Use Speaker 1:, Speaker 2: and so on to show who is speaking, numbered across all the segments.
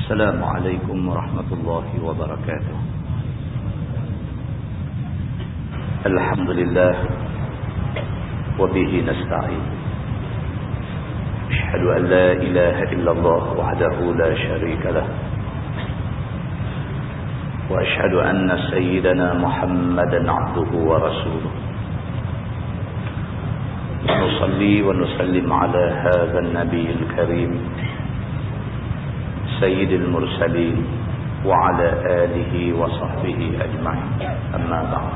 Speaker 1: السلام عليكم ورحمة الله وبركاته. الحمد لله وبه نستعين. أشهد أن لا إله إلا الله وحده لا شريك له، وأشهد أن سيدنا محمدا عبده ورسوله. ونصلي ونسلم على هذا النبي الكريم سيد المرسلين وعلى آله وصحبه أجمعين. أما بعد،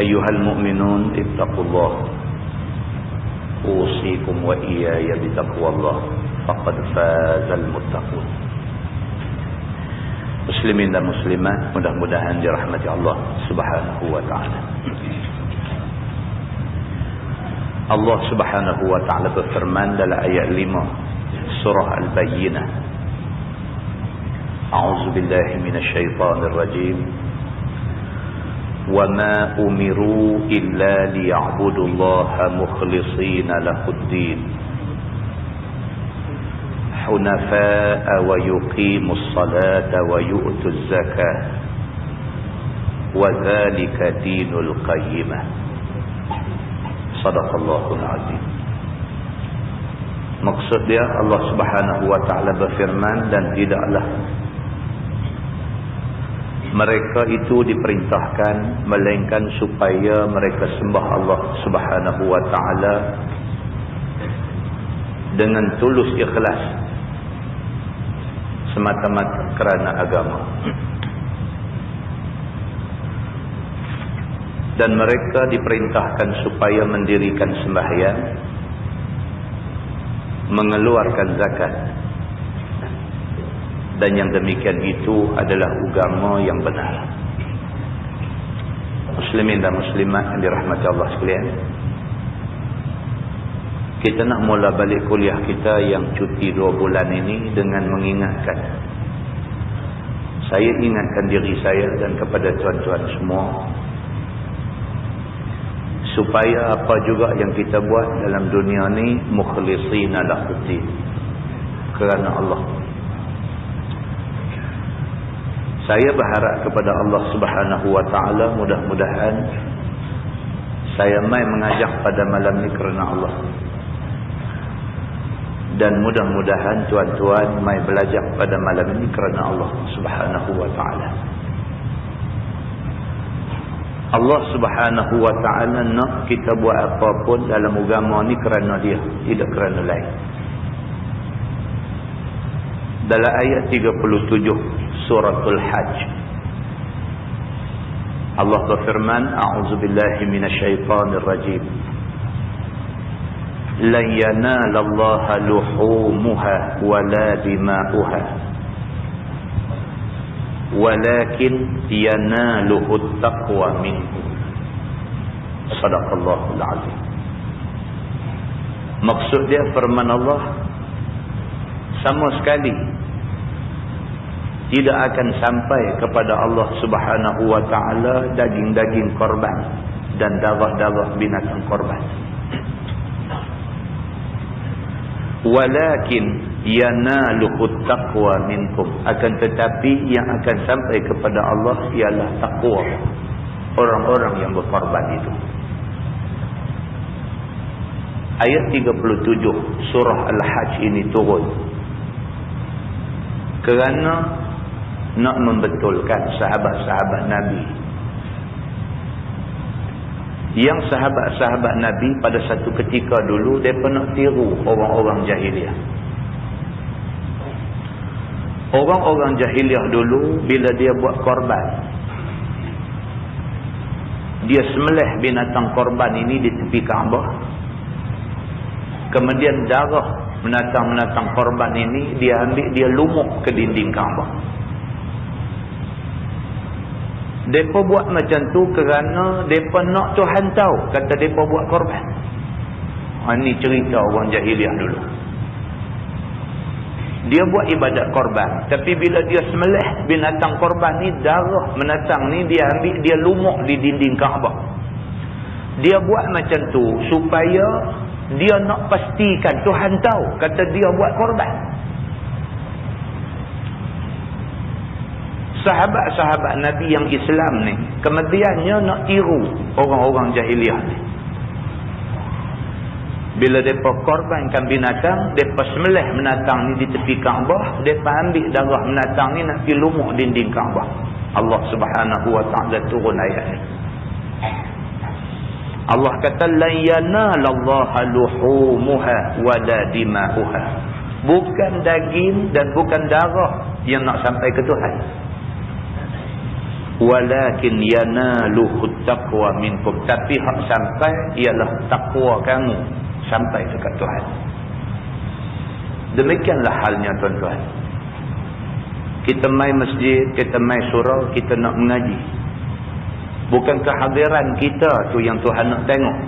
Speaker 1: أيها المؤمنون اتقوا الله، أوصيكم وإياي بتقوى الله، فقد فاز المتقون. Muslimin dan muslimat, mudah-mudahan dirahmati Allah Subhanahu wa taala. Allah Subhanahu wa taala berfirman dalam ayat 5 surah Al-Bayyinah. A'udzu billahi minasyaitonir rajim. Wa ma umiru illa liya'budullaha mukhlishina lahud-din hunafa'a wa yuqimus salata wa yu'tuz zakata wa dzalika dinul qayyimah. Shadaqallahul azim. Maksud dia, Allah Subhanahu wa taala berfirman, dan tidaklah mereka itu diperintahkan melainkan supaya mereka sembah Allah Subhanahu wa taala dengan tulus ikhlas semata-mata kerana agama. Dan mereka diperintahkan supaya mendirikan sembahyang, mengeluarkan zakat, dan yang demikian itu adalah agama yang benar. Muslimin dan muslimat yang dirahmati Allah sekalian, kita nak mula balik kuliah kita yang cuti 2 bulan ini dengan mengingatkan. Saya ingatkan diri saya dan kepada tuan-tuan semua, supaya apa juga yang kita buat dalam dunia ni mukhlishina lahud-din, kerana Allah. Saya berharap kepada Allah Subhanahu wa taala, mudah-mudahan saya mai mengajak pada malam ni kerana Allah, dan mudah-mudahan tuan-tuan mai belajar pada malam ini kerana Allah Subhanahu wa taala. Allah Subhanahu wa ta'ala nak kita buat apa pun dalam agama ni kerana dia, tidak kerana lain. Dalam ayat 37 suratul Hajj, Allah berfirman, a'udzu billahi minasyaitonir rajim. Lan yanalallaha luhumuha wala dima'uha walakin yanaluhut taqwa minkum. Shadaqallahul azim. Maksud dia, firman Allah, sama sekali tidak akan sampai kepada Allah Subhanahu wa taala daging-daging korban dan darah-darah binatang korban. Walakin yanaluhut taqwa minkum, akan tetapi yang akan sampai kepada Allah ialah takwa orang-orang yang berkorban itu. Ayat 37 surah Al-Hajj ini turun kerana nak membetulkan sahabat-sahabat Nabi, yang sahabat-sahabat Nabi pada satu ketika dulu mereka nak tiru orang-orang jahiliah. Orang-orang jahiliah dulu bila dia buat korban, dia sembelih binatang korban ini di tepi Kaabah. Kemudian darah binatang-binatang korban ini dia ambil, dia lumuk ke dinding Kaabah. Mereka buat macam tu kerana mereka nak Tuhan tahu kata mereka buat korban. Ini cerita orang jahiliah dulu. Dia buat ibadat korban, tapi bila dia sembelih binatang korban ni, darah binatang ni dia ambil, dia lumuk di dinding Kaabah. Dia buat macam tu supaya dia nak pastikan Tuhan tahu kata dia buat korban. Sahabat-sahabat Nabi yang Islam ni kemudiannya nak tiru orang-orang jahiliah ni. Bila mereka korbankan binatang, mereka sembelih binatang ni di tepi Kaabah, mereka ambil darah binatang ni nak pergi lumuk dinding Kaabah. Allah Subhanahu wa taala turun ayat ni. Allah kata lan yanalallaha luhumuha wala dima'uha. Bukan daging dan bukan darah yang nak sampai ke Tuhan. Walakin yanaluhu taqwa minkum. Tapi hak sampai ialah takwa kamu sampai dekat Tuhan. Demikianlah halnya tuan-tuan. Kita mai masjid, kita mai surau, kita nak mengaji. Bukan kehadiran kita tu yang Tuhan nak tengok.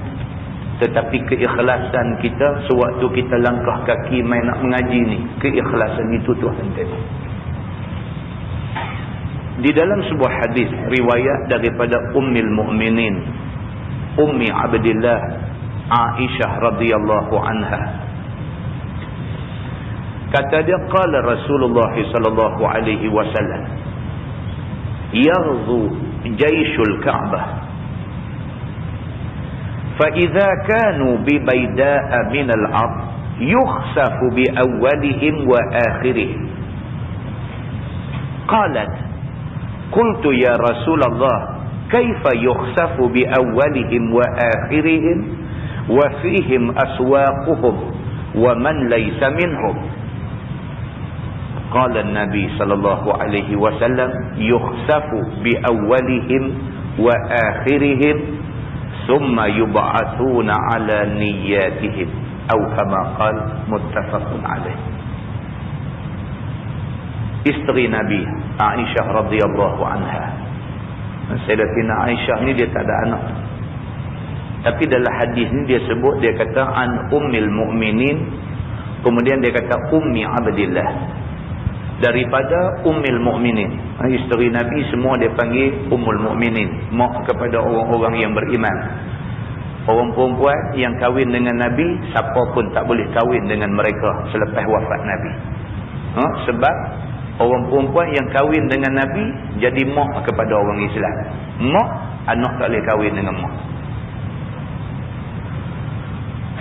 Speaker 1: Tetapi keikhlasan kita sewaktu kita langkah kaki mai nak mengaji ni. Keikhlasan itu Tuhan tengok. Di dalam sebuah hadis riwayat daripada Ummul Mukminin Ummi Abdillah Aisyah radhiyallahu anha, kata dia, qala Rasulullah sallallahu alaihi wasallam yaghzu jayshul Ka'bah fa idza kanu bi bayda'a min al-'ard yukhsafu bi awwalihim wa akhirihim. Qalat qultu ya Rasulullah kaifa yukhsafu bi awwalihim wa akhirihim wa fihim aswaquhum wa man laysa minhum. Qala an-nabi sallallahu alaihi wasallam yukhsafu bi awwalihim wa akhirihim thumma yub'athuna ala niyyatihim aw kama qala muttafaqun alaih. Isteri Nabi Aisyah radhiyallahu anha, Sayyidatina Aisyah ni dia tak ada anak. Tapi dalam hadis ni dia sebut, dia kata an ummil mu'minin, kemudian dia kata ummi Abdillah, daripada ummil mu'minin. Isteri Nabi semua dia panggil ummul mu'minin, mak kepada orang-orang yang beriman. Orang perempuan yang kahwin dengan Nabi, siapa pun tak boleh kahwin dengan mereka selepas wafat Nabi. Sebab orang perempuan yang kahwin dengan Nabi jadi mak kepada orang Islam. Mak, anak tak boleh kahwin dengan mak.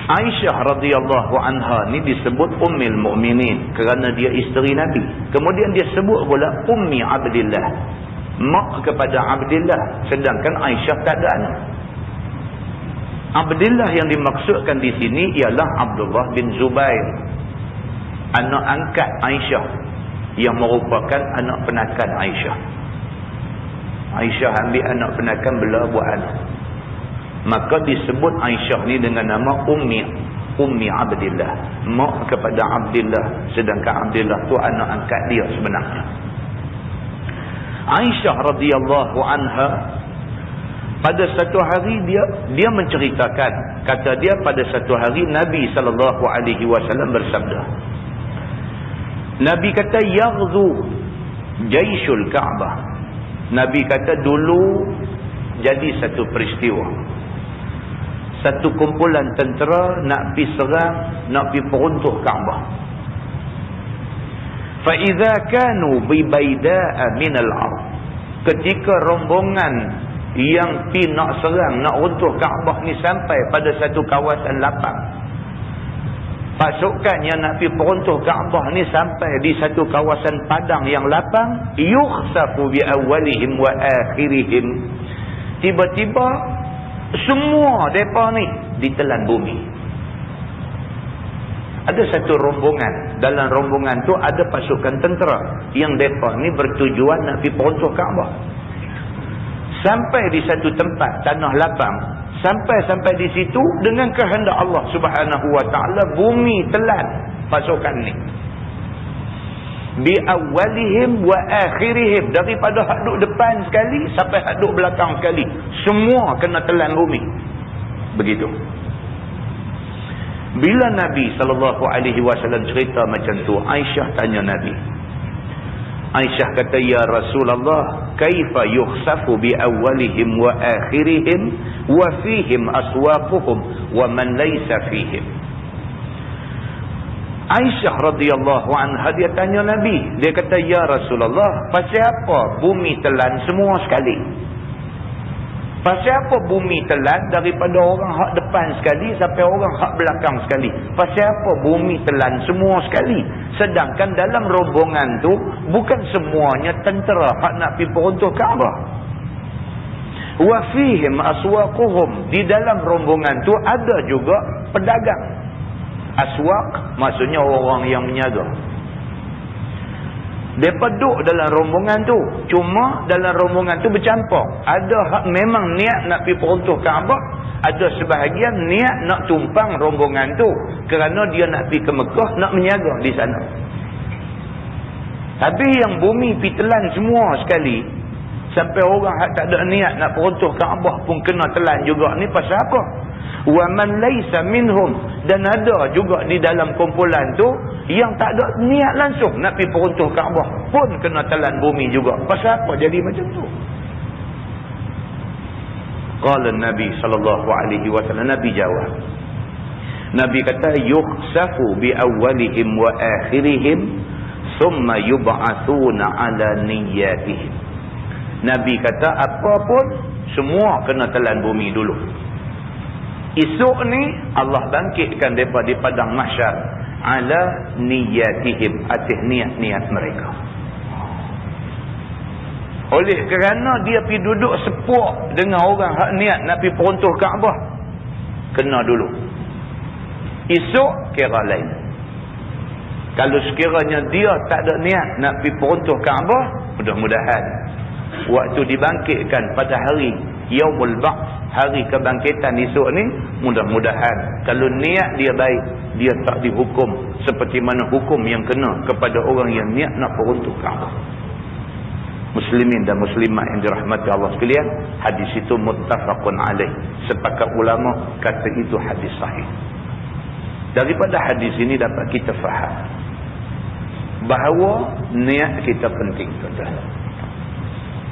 Speaker 1: Aisyah radhiyallahu anha ni disebut Ummul Mukminin kerana dia isteri Nabi. Kemudian dia sebut pula Ummi Abdillah, mak kepada Abdillah, sedangkan Aisyah tak ada anak. Abdillah yang dimaksudkan di sini ialah Abdullah bin Zubair, anak angkat Aisyah yang merupakan anak penakan Aisyah. Aisyah ambil anak penakan bela buat anak. Maka disebut Aisyah ni dengan nama Ummi Abdillah, mak kepada Abdillah, sedangkan Abdillah tu anak angkat dia sebenarnya. Aisyah radhiyallahu anha pada satu hari dia menceritakan, kata dia pada satu hari Nabi sallallahu alaihi wasallam bersabda. Nabi kata yaghzu jayshul Ka'bah. Nabi kata dulu jadi satu peristiwa. Satu kumpulan tentera nak pergi serang, nak pergi peruntuh Kaabah. Fa idza kanu bi bayda'a min al-ard. Ketika rombongan yang pergi nak serang, nak runtuh Kaabah ni sampai pada satu kawasan lapang. Pasukan yang nak pergi peruntuh Kaabah ni sampai di satu kawasan padang yang lapang, yukhsafu bi awwalihim wa akhirihim. Tiba-tiba semua mereka ni ditelan bumi. Ada satu rombongan. Dalam rombongan tu ada pasukan tentera yang mereka ni bertujuan nak pergi peruntuh Kaabah. Sampai di satu tempat tanah lapang, sampai di situ dengan kehendak Allah Subhanahu wa taala bumi telan pasukan ni. Bi awwalihim wa akhirihim, daripada hak duk depan sekali sampai hak duk belakang sekali, semua kena telan bumi. Begitu. Bila Nabi sallallahu alaihi wasallam cerita macam tu, Aisyah tanya Nabi. Aisyah kata, ya Rasulullah, kaifa yukhsafu bi awwalihim wa akhirihim wa fihim aswaquhum wa man laysa fihim. Aisyah radhiyallahu anha dia tanya Nabi. Dia kata, ya Rasulullah, pasal apa bumi telan semua sekali? Pasal apa bumi telan daripada orang hak depan sekali sampai orang hak belakang sekali? Pasal apa bumi telan semua sekali? Sedangkan dalam rombongan tu bukan semuanya tentera hak nak pergi peruntuh Kaabah. Wa fihim aswaquhum, di dalam rombongan tu ada juga pedagang. Aswaq maksudnya orang yang menyaga. Mereka duduk dalam rombongan tu. Cuma dalam rombongan tu bercampur. Ada hak memang niat nak pergi peruntuh Kaabah. Ada sebahagian niat nak tumpang rombongan tu. Kerana dia nak pergi ke Mekah, nak menyaga di sana. Tapi yang bumi pergi telan semua sekali. Sampai orang hak tak ada niat nak peruntuh Kaabah pun kena telan juga. Ni pasal apa? Wa man laysa minhum, dan ada juga di dalam kumpulan tu yang tak ada niat langsung nak pergi peruntuh Kaabah pun kena telan bumi juga. Pasal apa jadi macam tu? Qala Nabi sallallahu alaihi wasallam, Nabi jawab. Nabi kata, yukhsafu bi awwalihim wa akhirihim thumma yub'atsuna ala niyyatihim. Nabi kata, apa pun semua kena telan bumi dulu. Esok ni Allah bangkitkan mereka di padang mahsyar ala niyatihim, atas niat-niat mereka. Oleh kerana dia pergi duduk sepuk dengan orang hak niat nak pergi peruntuh Kaabah, kena dulu. Esok kira lain. Kalau sekiranya dia tak ada niat nak pergi peruntuh Kaabah, mudah-mudahan waktu dibangkitkan pada hari Yaumul Ba'ts, hari kebangkitan esok ni, mudah-mudahan kalau niat dia baik, dia tak dihukum seperti mana hukum yang kena kepada orang yang niat nak peruntuh Kaabah. Muslimin dan muslimat yang dirahmati Allah sekalian, hadis itu muttafaqun alaih. Sepakat ulama kata itu hadis sahih. Daripada hadis ini dapat kita faham bahawa niat kita penting, tuan-tuan.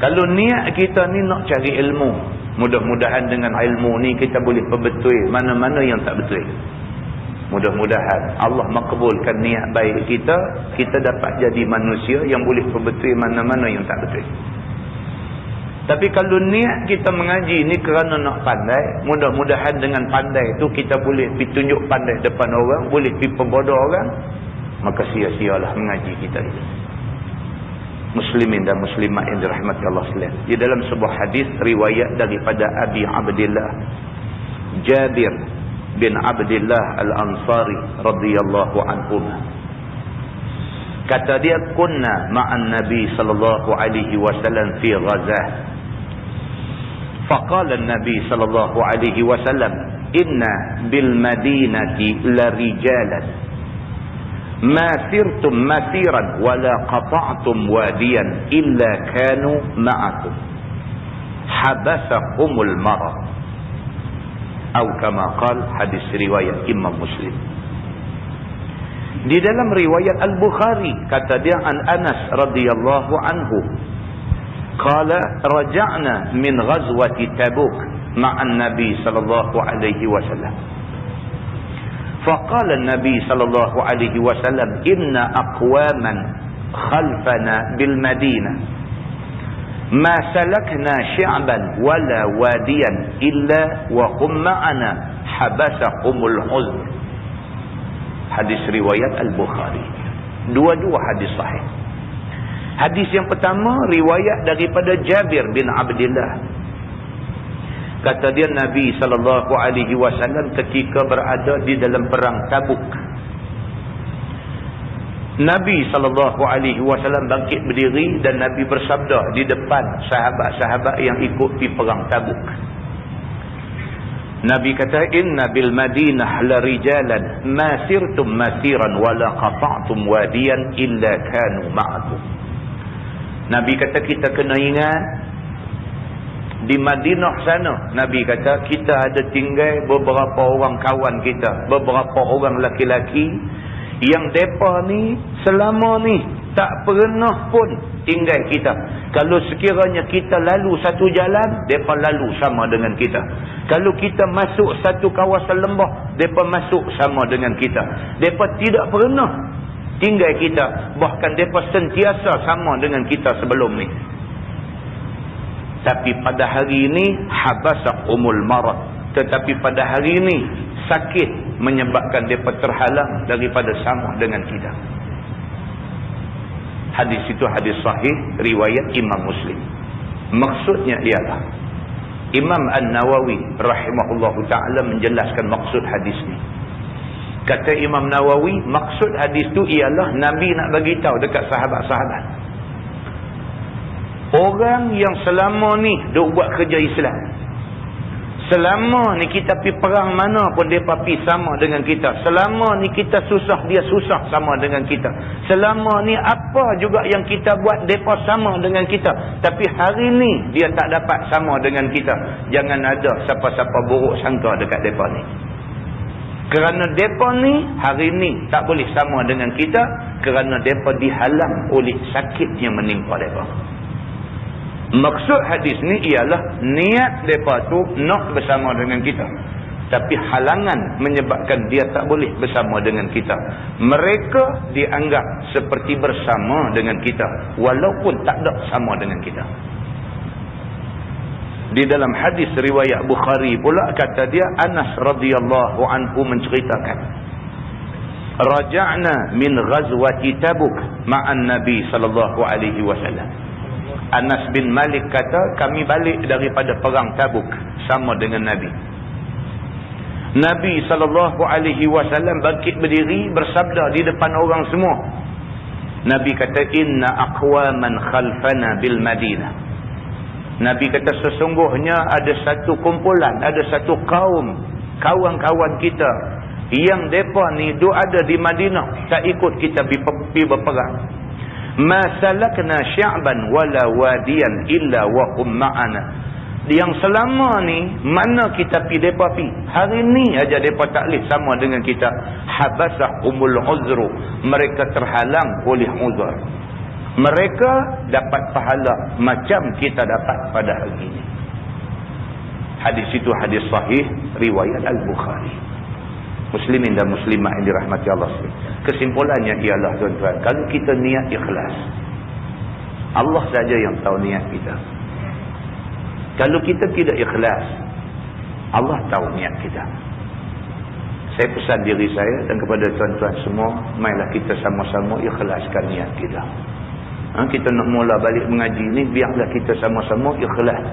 Speaker 1: Kalau niat kita ni nak cari ilmu, mudah-mudahan dengan ilmu ni kita boleh perbetul mana-mana yang tak betul. Mudah-mudahan Allah makbulkan niat baik kita, kita dapat jadi manusia yang boleh perbetul mana-mana yang tak betul. Tapi kalau niat kita mengaji ni kerana nak pandai, mudah-mudahan dengan pandai tu kita boleh pergi tunjuk pandai depan orang, boleh pergi perbodoh orang, maka sia-sialah mengaji kita ini. Muslimin dan muslimat yang dirahmati Allah sekalian. Di dalam sebuah hadis riwayat daripada Abi Abdillah Jabir bin Abdillah Al-Ansari radhiyallahu anhu. Kata dia, kunna ma'an Nabi sallallahu alaihi wasallam fi ghazah. Faqala an-Nabi sallallahu alaihi wasallam, inna bil madinati la rijalan ma sirtum masiran wala qata'tum wadiyan illa kanu ma'akum habasahumul marad, atau kama qala, hadis riwayat Imam Muslim. Di dalam riwayat Al-Bukhari kata dia, an Anas radhiyallahu anhu qala raja'na min ghazwati Tabuk ma'an Nabi sallallahu alaihi wasallam. فقال النبي صلى الله عليه وسلم إن أقواما خلفنا بالمدينة ما سلكنا شعبا ولا واديا إلا وهم معنا حبسهم الحزن. Hadis riwayat Al-Bukhari. Dua-dua hadis sahih. Hadis yang pertama riwayat daripada Jabir bin Abdillah. Kata dia, Nabi SAW ketika berada di dalam perang Tabuk, Nabi SAW bangkit berdiri dan Nabi bersabda di depan sahabat-sahabat yang ikut di perang Tabuk. Nabi kata, inna bil madinah la rijalan ma sirtum masiran wala qata'tum wadiyan illa kanu ma'akum. Nabi kata, kita kena ingat di Madinah sana, Nabi kata, kita ada tinggal beberapa orang kawan kita, beberapa orang laki-laki yang depa ni selama ni tak pernah pun tinggal kita. Kalau sekiranya kita lalu satu jalan, mereka lalu sama dengan kita. Kalau kita masuk satu kawasan lembah, mereka masuk sama dengan kita. Mereka tidak pernah tinggal kita. Bahkan mereka sentiasa sama dengan kita sebelum ni. Tapi pada hari ini, habasahumul marad. Tetapi pada hari ini, sakit menyebabkan mereka terhalang daripada sama dengan kita. Hadis itu hadis sahih riwayat Imam Muslim. Maksudnya ialah Imam An-Nawawi rahimahullahu ta'ala menjelaskan maksud hadis ni. Kata Imam Nawawi, maksud hadis tu ialah Nabi nak bagi tahu dekat sahabat-sahabat, orang yang selama ni duk buat kerja Islam, selama ni kita pergi perang mana pun mereka pergi sama dengan kita. Selama ni kita susah, dia susah sama dengan kita. Selama ni apa juga yang kita buat, mereka sama dengan kita. Tapi hari ni dia tak dapat sama dengan kita. Jangan ada siapa-siapa buruk sangka dekat mereka ni. Kerana mereka ni hari ni tak boleh sama dengan kita. Kerana mereka dihalang oleh sakit yang menimpa mereka. Maksud hadis ni ialah niat mereka tu nak bersama dengan kita. Tapi halangan menyebabkan dia tak boleh bersama dengan kita. Mereka dianggap seperti bersama dengan kita, walaupun tak ada sama dengan kita. Di dalam hadis riwayat Bukhari pula kata dia, Anas radhiyallahu anhu menceritakan, Raja'na min ghazwati Tabuk ma'an Nabi sallallahu alaihi wasallam. Anas bin Malik kata, kami balik daripada perang Tabuk sama dengan Nabi. Nabi SAW bangkit berdiri bersabda di depan orang semua. Nabi kata, inna aqwaman khalfana bil Madinah. Nabi kata, sesungguhnya ada satu kumpulan, ada satu kaum, kawan-kawan kita yang mereka ni duk ada di Madinah, tak ikut kita pergi berperang. Ma salakna sya'ban wala wadiyan illa wa hum ma'ana. Yang selama ni mana kita pi depa pi, hari ni aja depa tak leh sama dengan kita. Habasahumul uzru, mereka terhalang oleh uzur. Mereka dapat pahala macam kita dapat pada hari ini. Hadis itu hadis sahih riwayat Al-Bukhari. Muslimin dan muslimat yang dirahmati Allah. Kesimpulannya ialah tuan-tuan, kalau kita niat ikhlas, Allah saja yang tahu niat kita. Kalau kita tidak ikhlas, Allah tahu niat kita. Saya pesan diri saya dan kepada tuan-tuan semua, marilah kita sama-sama ikhlaskan niat kita. Kita nak mula balik mengaji ni, biarlah kita sama-sama ikhlas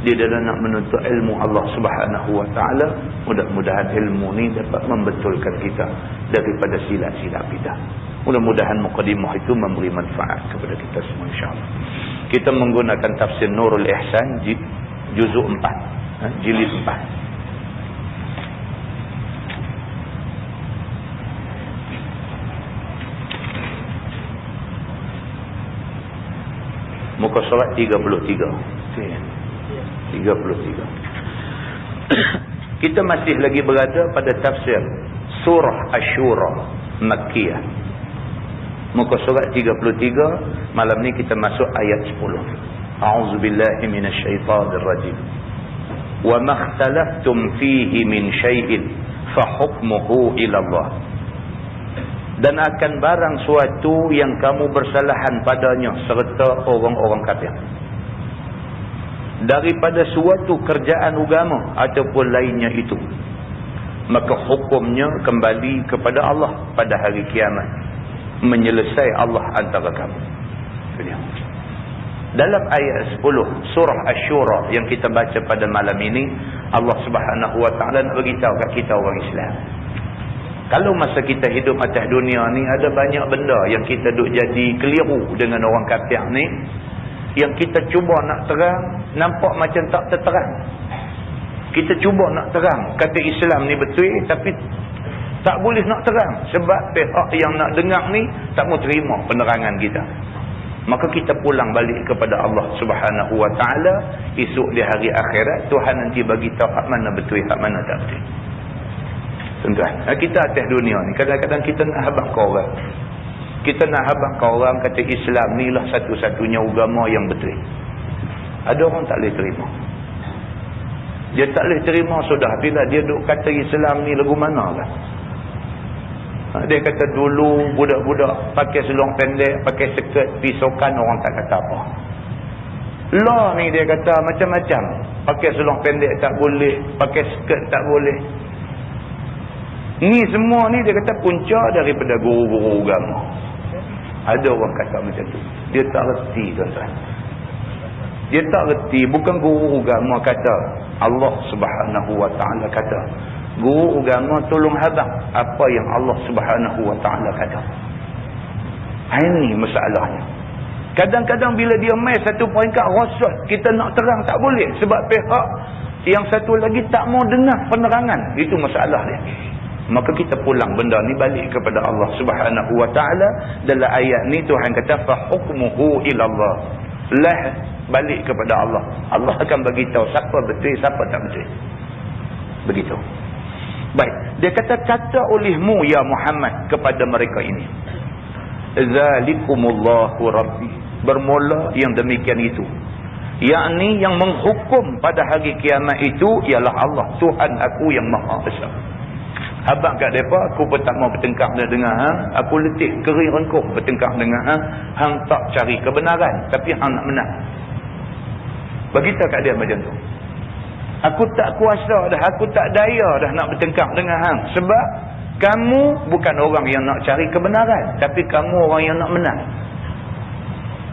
Speaker 1: di dalam nak menuntut ilmu Allah Subhanahu wa taala. Mudah-mudahan ilmu ni dapat membetulkan kita daripada silap-silap kita. Mudah-mudahan mukadimah itu memberi manfaat kepada kita semua, insya-Allah. Kita menggunakan tafsir Nurul Ihsan juzuk 4, jilid 4. Muka surat 33. 33. Kita masih lagi berada pada tafsir surah Asy-Syura Makkiyah. Muka surat 33. Malam ni kita masuk ayat 10. A'udzubillahi minasyaitonir rajim. Wa makhtalaftum fihi min syai'in fa hukmuhu ila Allah. Dan akan barang suatu yang kamu bersalahan padanya serta orang-orang kafir, daripada suatu kerjaan agama ataupun lainnya itu, maka hukumnya kembali kepada Allah pada hari kiamat, menyelesai Allah antara kamu. Dalam ayat 10 surah Asy-Syura yang kita baca pada malam ini, Allah Subhanahu wa taala nak bagi tahu kat kita orang Islam, kalau masa kita hidup atas dunia ni ada banyak benda yang kita duk jadi keliru dengan orang kafir ni, yang kita cuba nak terang, nampak macam tak terterang. Kita cuba nak terang, kata Islam ni betul, tapi tak boleh nak terang. Sebab pihak yang nak dengar ni tak mau terima penerangan kita. Maka kita pulang balik kepada Allah Subhanahu wa ta'ala. Esok di hari akhirat, Tuhan nanti bagi tahu hak mana betul, hak mana tak betul. Tuan-tuan, kita atas dunia ni, kadang-kadang kita nak habaq ke orang. Kita nak habaq ke orang kata Islam ni lah satu-satunya agama yang betul. Ada orang tak boleh terima. Dia tak boleh terima sudah bila dia duk kata Islam ni lagu mana lah. Dia kata dulu budak-budak pakai seluar pendek, pakai skirt, pisokan, orang tak kata apa. Law ni dia kata macam-macam. Pakai seluar pendek tak boleh, pakai skirt tak boleh. Ni semua ni dia kata punca daripada guru-guru agama. Ada orang kata macam tu. Dia tak reti tuan-tuan. Dia tak reti. Bukan guru agama kata. Allah Subhanahu Wa Taala kata. Guru agama tolong habaq apa yang Allah Subhanahu Wa Taala kata. Ini masalahnya. Kadang-kadang bila dia main satu peringkat rosot, kita nak terang tak boleh. Sebab pihak yang satu lagi tak mau dengar penerangan. Itu masalah dia. Maka kita pulang benda ni balik kepada Allah Subhanahu Wa Taala. Dalam ayat ni Tuhan kata fa hukmuhu ilallah. Lah balik kepada Allah. Allah akan bagi tahu siapa betul, siapa tak betul. Begitu. Baik, dia kata olehmu ya Muhammad kepada mereka ini. Zalikumullahu rabbi. Bermula yang demikian itu. Yakni yang menghukum pada hari kiamat itu ialah Allah, Tuhan aku yang Maha Besar. Habaq kat mereka, aku pun tak mau bertengkar dengan hang. Aku letih kering rengkuh bertengkar dengan hang. Hang tak cari kebenaran, tapi hang nak menang. Beritahu kat dia macam tu. Aku tak kuasa dah, aku tak daya dah nak bertengkar dengan hang. Sebab kamu bukan orang yang nak cari kebenaran, tapi kamu orang yang nak menang.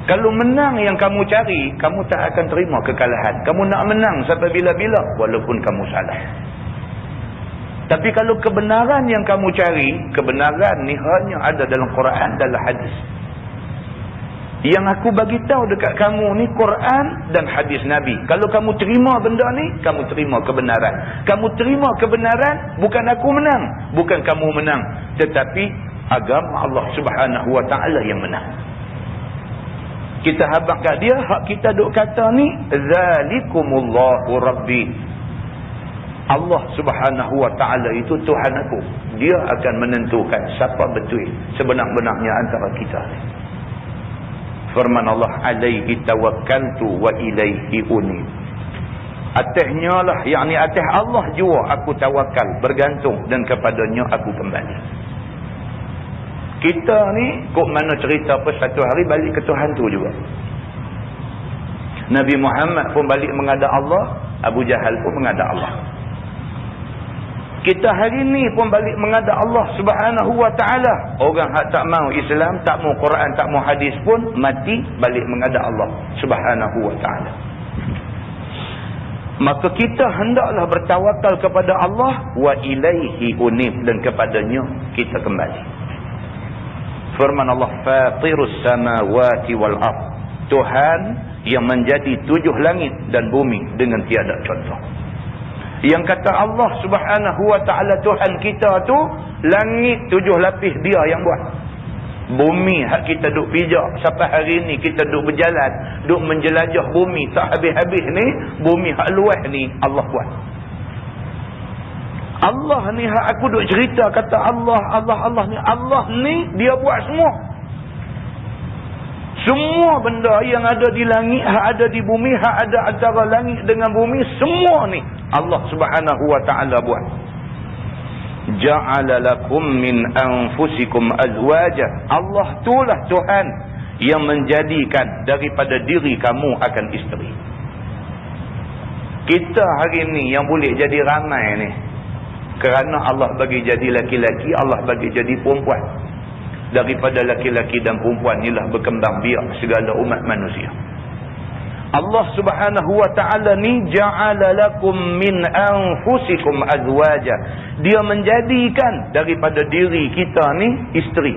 Speaker 1: Kalau menang yang kamu cari, kamu tak akan terima kekalahan. Kamu nak menang sampai bila-bila, walaupun kamu salah. Tapi kalau kebenaran yang kamu cari, kebenaran ni hanya ada dalam Quran, dalam hadis. Yang aku bagi tahu dekat kamu ni Quran dan hadis Nabi. Kalau kamu terima benda ni, kamu terima kebenaran. Kamu terima kebenaran, bukan aku menang, bukan kamu menang, tetapi agama Allah Subhanahu Wa Taala yang menang. Kita habaq kat dia, hak kita duk kata ni zalikumullahu rabbi. Allah Subhanahu Wa Taala itu Tuhan aku. Dia akan menentukan siapa betul sebenar-benarnya antara kita. Firman Allah, alaihi tawakkaltu wa ilaihi unib. Atasnya lah, yakni atas Allah jua aku tawakal, bergantung, dan kepadanya aku kembali. Kita ni kok mana cerita apa satu hari balik ke Tuhan tu juga. Nabi Muhammad pun balik menghadap Allah, Abu Jahal pun menghadap Allah. Kita hari ni pun balik menghadap Allah Subhanahu Wa Taala. Orang hak tak mau Islam, tak mau Quran, tak mau hadis pun mati balik menghadap Allah Subhanahu Wa Taala. Maka kita hendaklah bertawakal kepada Allah, wa ilaihi unib, dan kepadanya kita kembali. Firman Allah, fatirus samawati wal ard. Tuhan yang menjadi 7 langit dan bumi dengan tiada contoh. Yang kata Allah Subhanahu Wa Taala Tuhan kita tu, langit 7 lapis dia yang buat. Bumi hak kita duk pijak sampai hari ni, kita duk berjalan, duk menjelajah bumi tak habis-habis ni, bumi hak luas ni Allah buat. Allah ni hak aku duk cerita kata Allah ni dia buat semua. Semua benda yang ada di langit, hak ada di bumi, hak ada antara langit dengan bumi, semua ni Allah Subhanahu Wa Taala buat. Ja'ala lakum min anfusikum azwaja. Allah itulah Tuhan yang menjadikan daripada diri kamu akan isteri. Kita hari ni yang boleh jadi ramai ni kerana Allah bagi jadi laki-laki, Allah bagi jadi perempuan. Daripada laki-laki dan perempuan inilah berkembang biak segala umat manusia. Allah Subhanahu Wa Taala ni ja'ala lakum min anfusikum azwaja. Dia menjadikan daripada diri kita ni isteri.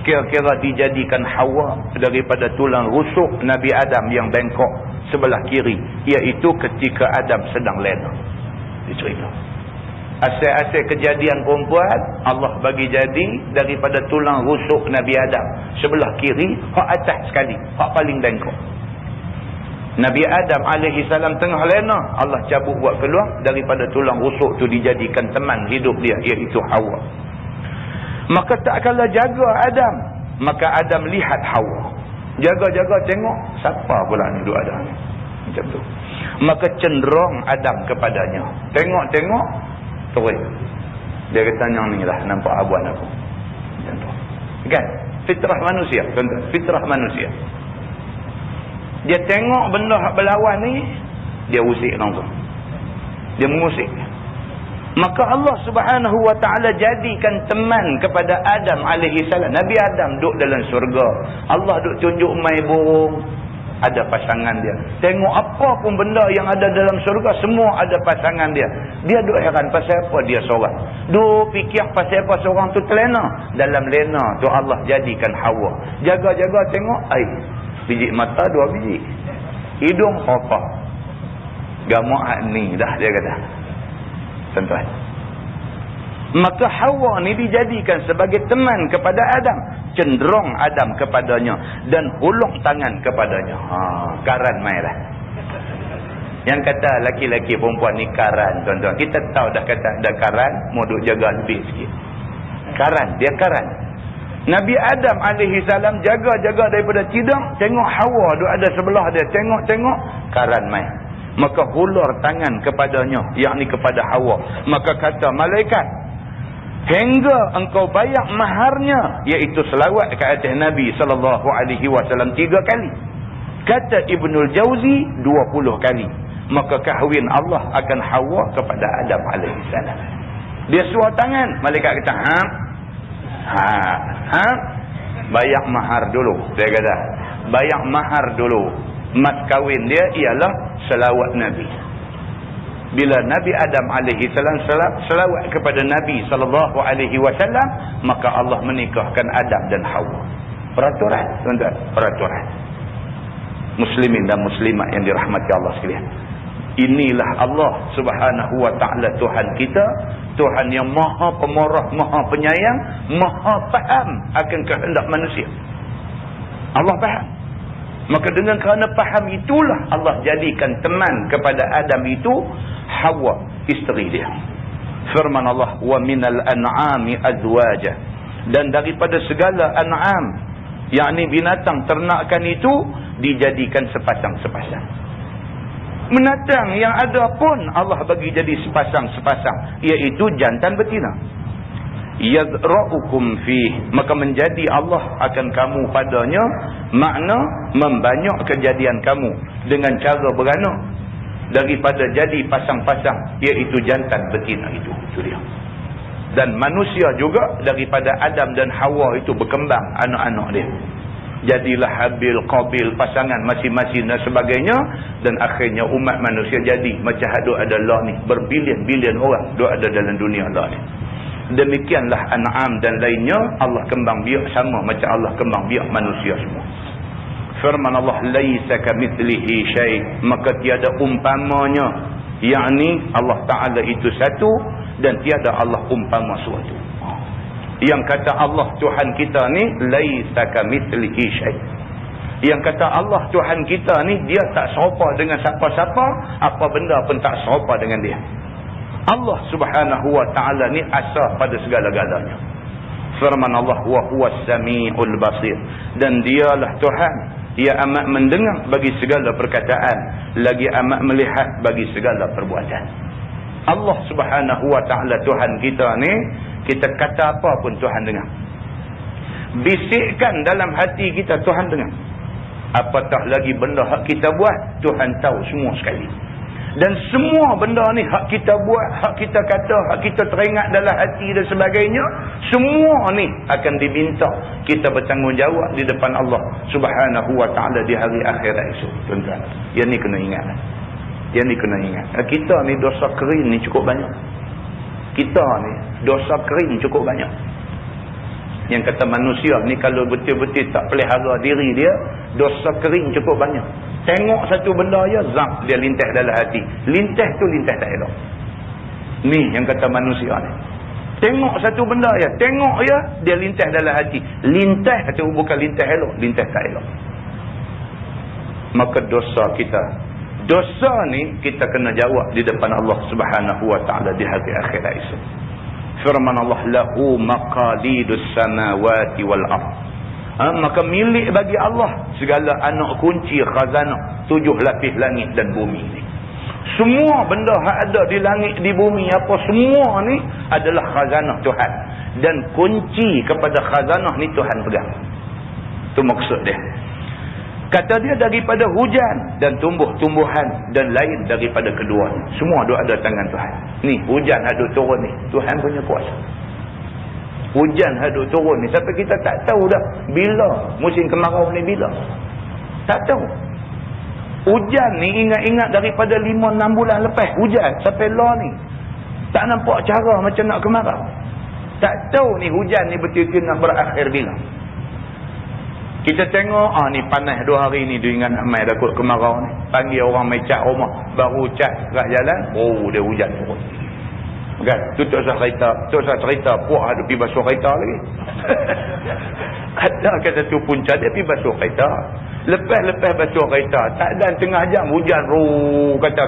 Speaker 1: Sekira-kira dijadikan Hawa daripada tulang rusuk Nabi Adam yang bengkok sebelah kiri, iaitu ketika Adam sedang lena. Dicerita. Asal-asal kejadian perempuan Allah bagi jadi daripada tulang rusuk Nabi Adam sebelah kiri, hak atas sekali, hak paling bengkok. Nabi Adam alaihi salam tengah lena, Allah cabut buat keluar daripada tulang rusuk tu, dijadikan teman hidup dia, iaitu Hawa. Maka tak kala jaga Adam, maka Adam lihat Hawa. Jaga-jaga tengok siapa pula ni duk ada ni. Macam tu. Maka cenderung Adam kepadanya. Tengok-tengok terus. Dia kata yang ni lah nampak abuan aku. Macam tu. Kan? Fitrah manusia. Tuan-tuan. Fitrah manusia. Dia tengok benda hak berlawan ni, dia usik langsung. Dia mengusik. Maka Allah Subhanahu wa ta'ala jadikan teman kepada Adam alaihi salam. Nabi Adam duduk dalam syurga. Allah duduk tunjuk mai burung. Ada pasangan dia. Tengok apa pun benda yang ada dalam syurga, semua ada pasangan dia. Dia duduk heran pasal apa dia seorang. Duduk fikir pasal apa seorang tu terlena. Dalam lena tu Allah jadikan Hawa. Jaga-jaga tengok. Biji mata 2 biji. Hidung apa? Gamak ni dah dia kata. Tuan-tuan. Maka Hawa ni dijadikan sebagai teman kepada Adam. Cenderung Adam kepadanya. Dan hulung tangan kepadanya. Karan mai lah. Yang kata laki-laki perempuan ni karan, tuan-tuan. Kita tahu dah kata ada karan, mau duk jaga lebih sikit. Karan, dia karan. Nabi Adam alaihi salam jaga-jaga daripada tidang, tengok Hawa duk ada sebelah dia. Tengok-tengok, karan mai. Maka hulur tangan kepadanya, yakni kepada Hawa. Maka kata malaikat, hingga engkau bayar maharnya, iaitu selawat ke atas Nabi SAW 3 kali. Kata Ibnul Jauzi 20 kali. Maka kahwin Allah akan Hawa kepada Adam AS. Dia suar tangan, malaikat kata bayar mahar dulu. Dia kata bayar mahar dulu. Mas kahwin dia ialah selawat Nabi. Bila Nabi Adam alaihi salam selawat kepada Nabi sallallahu alaihi wasallam, maka Allah menikahkan Adam dan Hawa. Peraturan, tuan-tuan, peraturan. Muslimin dan muslimat yang dirahmati Allah sekalian. Inilah Allah Subhanahu wa ta'ala Tuhan kita, Tuhan yang maha pemurah, maha penyayang, maha faham akan kehendak manusia. Allah faham. Maka dengan kerana faham itulah Allah jadikan teman kepada Adam itu Hawa, isteri dia. Firman Allah, wa minal an'ami azwaja, dan daripada segala an'am, yakni binatang ternakan itu dijadikan sepasang-sepasang. Binatang yang ada pun Allah bagi jadi sepasang-sepasang, iaitu jantan betina. Yazra'ukum fih, maka menjadi Allah akan kamu padanya, makna membanyak kejadian kamu dengan cara beranak daripada jadi pasang-pasang, iaitu jantan betina itu dia. Dan manusia juga daripada Adam dan Hawa itu berkembang anak-anak dia. Jadilah Habil, Qabil, pasangan masing-masing dan sebagainya, dan akhirnya umat manusia jadi macam ada Allah ni, berbilion-bilion orang duk ada dalam dunia Allah ni. Demikianlah an'am dan lainnya Allah kembang biak sama macam Allah kembang biak manusia semua. Firman Allah, laisa kamitslihi syai', maka tiada umpamanya, yakni Allah Taala itu satu dan tiada Allah umpama suatu. Yang kata Allah Tuhan kita ni laisa kamitslihi syai'. Yang kata Allah Tuhan kita ni dia tak serupa dengan siapa-siapa, apa benda pun tak serupa dengan dia. Allah Subhanahu wa ta'ala ni asal pada segala-galanya. Firman Allah, wa huwas sami'ul basir, dan dialah Tuhan, ia amat mendengar bagi segala perkataan, lagi amat melihat bagi segala perbuatan. Allah Subhanahu wa ta'ala Tuhan kita ni, kita kata apa pun Tuhan dengar. Bisikkan dalam hati kita, Tuhan dengar. Apatah lagi benda hak kita buat, Tuhan tahu semua sekali. Dan semua benda ni hak kita buat, hak kita kata, hak kita teringat dalam hati dan sebagainya, semua ni akan diminta kita bertanggungjawab di depan Allah Subhanahu wa ta'ala di hari akhirat esok. Tuan-tuan, yang ni kena ingat. Yang ni kena ingat. Kita ni dosa kering ni cukup banyak. Kita ni dosa kering cukup banyak. Yang kata manusia ni kalau betul-betul tak pelihara diri dia, dosa kering cukup banyak. Tengok satu benda ya, zap, dia lintah dalam hati. Lintah tu lintah tak elok. Ni yang kata manusia ni. Tengok satu benda ya, tengok ya, dia lintah dalam hati. Lintah tu bukan lintah elok, lintah tak elok. Maka dosa kita, dosa ni kita kena jawab di depan Allah Subhanahu wa ta'ala di hari akhirat esok. Firman Allah, lahu maqalidus samawati wal ardh. Maka milik bagi Allah segala anak kunci khazanah 7 lapis langit dan bumi ni. Semua benda yang ada di langit, di bumi, apa semua ni adalah khazanah Tuhan. Dan kunci kepada khazanah ni Tuhan pegang. Itu maksud dia. Kata dia daripada hujan dan tumbuh-tumbuhan dan lain daripada keduanya. Semua duk ada tangan Tuhan. Ni hujan ada turun ni, Tuhan punya kuasa. Hujan ada turun ni sampai kita tak tahu dah bila musim kemarau ni bila. Tak tahu. Hujan ni ingat-ingat daripada 5-6 bulan lepas hujan sampai lah ni. Tak nampak cara macam nak kemarau. Tak tahu ni hujan ni betul-betul nak berakhir bila. Kita tengok, ni panas 2 hari ni, dia ingat nak main takut kemarau ni. Panggil orang main cat rumah, baru cat kat jalan, dia hujan turun. Kan? Tu tak usah cerita, puak ada pergi basuh kereta lagi. Ada kan satu punca dia pergi basuh kereta. Lepas basuh kereta, tak ada tengah jam hujan, kata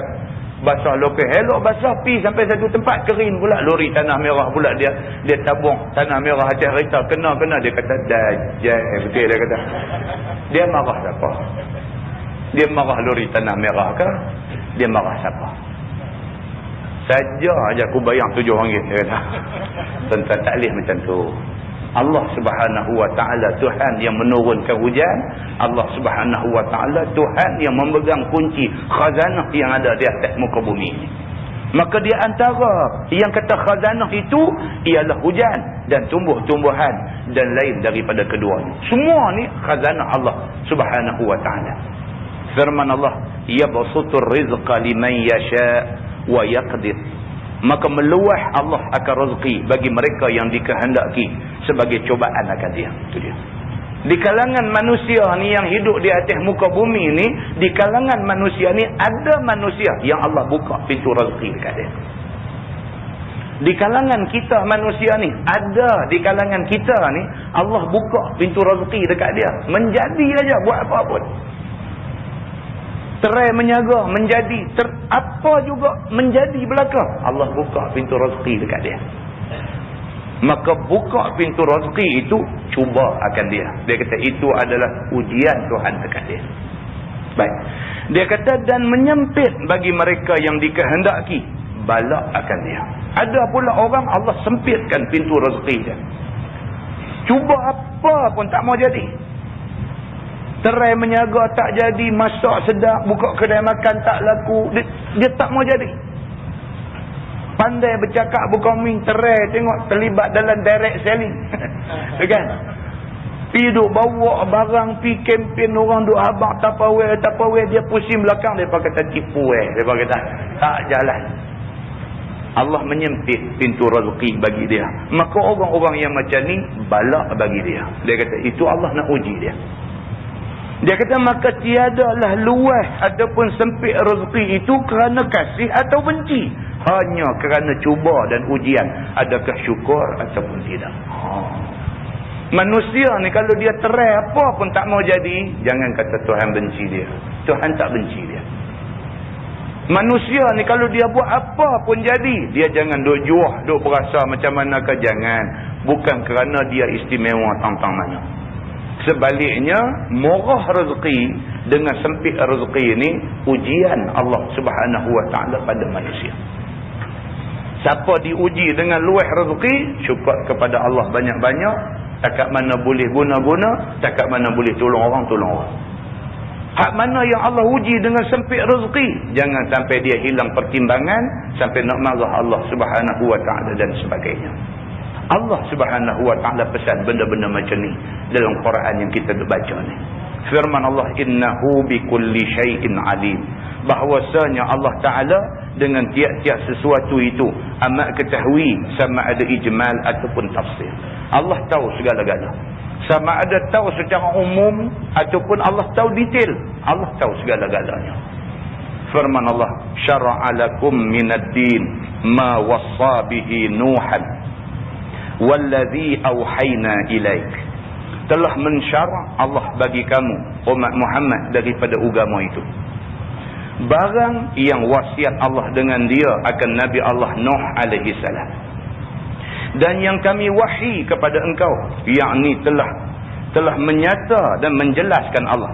Speaker 1: basah lokal. Elok basah pi sampai satu tempat kering pula. Lori tanah merah pula dia tabung tanah merah atas kereta. Kena. Dia kata dajjal. Betul dia kata. Dia marah siapa? Dia marah lori tanah merah ke? Dia marah siapa? Saja aja aku bayang RM7 dia kata. Tentang taklif macam tu. Allah Subhanahu wa ta'ala Tuhan yang menurunkan hujan. Allah Subhanahu wa ta'ala Tuhan yang memegang kunci khazanah yang ada di atas muka bumi ini. Maka di antara yang kata khazanah itu ialah hujan dan tumbuh-tumbuhan dan lain daripada keduanya. Semua ni khazanah Allah Subhanahu wa ta'ala. Firman Allah, yabsutur rizqa liman yasha' wa yaqdir. Maka meluah Allah akan rezeki bagi mereka yang dikehendaki sebagai cubaan akan dia. Itu dia. Di kalangan manusia ni yang hidup di atas muka bumi ni, di kalangan manusia ni ada manusia yang Allah buka pintu rezeki dekat dia. Di kalangan kita manusia ni, ada di kalangan kita ni Allah buka pintu rezeki dekat dia. Menjadi aja buat apa pun. Terai menyaga, menjadi, apa juga menjadi belaka. Allah buka pintu rezeki dekat dia. Maka buka pintu rezeki itu cuba akan dia. Dia kata itu adalah ujian Tuhan dekat dia. Baik. Dia kata dan menyempit bagi mereka yang dikehendaki bala akan dia. Ada pula orang Allah sempitkan pintu rezeki dia. Cuba apa pun tak mau jadi. Terai menyaga tak jadi, masak sedap, buka kedai makan tak laku, dia tak mau jadi. Pandai bercakap berkoming, terai tengok terlibat dalam direct selling. Kan? Pi duk bawa barang, pi kempen orang duk habang tapawai, dia pusing belakang, dia kata tipu dia kata tak jalan. Allah menyempit pintu rezeki bagi dia. Maka orang-orang yang macam ni balak bagi dia. Dia kata itu Allah nak uji dia. Dia kata maka tiadalah luas ataupun sempit rezeki itu kerana kasih atau benci. Hanya kerana cuba dan ujian. Adakah syukur ataupun tidak. Manusia ni kalau dia terai apa pun tak mau jadi, jangan kata Tuhan benci dia. Tuhan tak benci dia. Manusia ni kalau dia buat apa pun jadi, dia jangan duk juah, duk berasa macam manakah, jangan. Bukan kerana dia istimewa tang-tang mana. Sebaliknya, murah rezeki dengan sempit rezeki ini ujian Allah Subhanahu wa ta'ala pada manusia. Siapa diuji dengan luas rezeki, syukur kepada Allah banyak-banyak. Takat mana boleh guna-guna, takat mana boleh tolong orang, tolong orang. Hak mana yang Allah uji dengan sempit rezeki, jangan sampai dia hilang pertimbangan, sampai nak marah Allah Subhanahu wa ta'ala dan sebagainya. Allah Subhanahu wa ta'ala pesan benda-benda macam ni dalam Quran yang kita baca ni. Firman Allah, innahu bikulli syai'in alim. Bahwasanya Allah Ta'ala dengan tiap-tiap sesuatu itu amat ketahui, sama ada ijmal ataupun tafsir. Allah tahu segala-gala. Sama ada tahu secara umum ataupun Allah tahu detail. Allah tahu segala-galanya. Firman Allah, syara'a lakum minad din ma wassa bihi Nuhan wallazi auhayna ilaik. Telah mensyara' Allah bagi kamu umat Muhammad daripada agama itu barang yang wasiat Allah dengan dia akan Nabi Allah Nuh alaihi salam, dan yang kami wahyi kepada engkau, yakni telah
Speaker 2: telah menyata dan menjelaskan Allah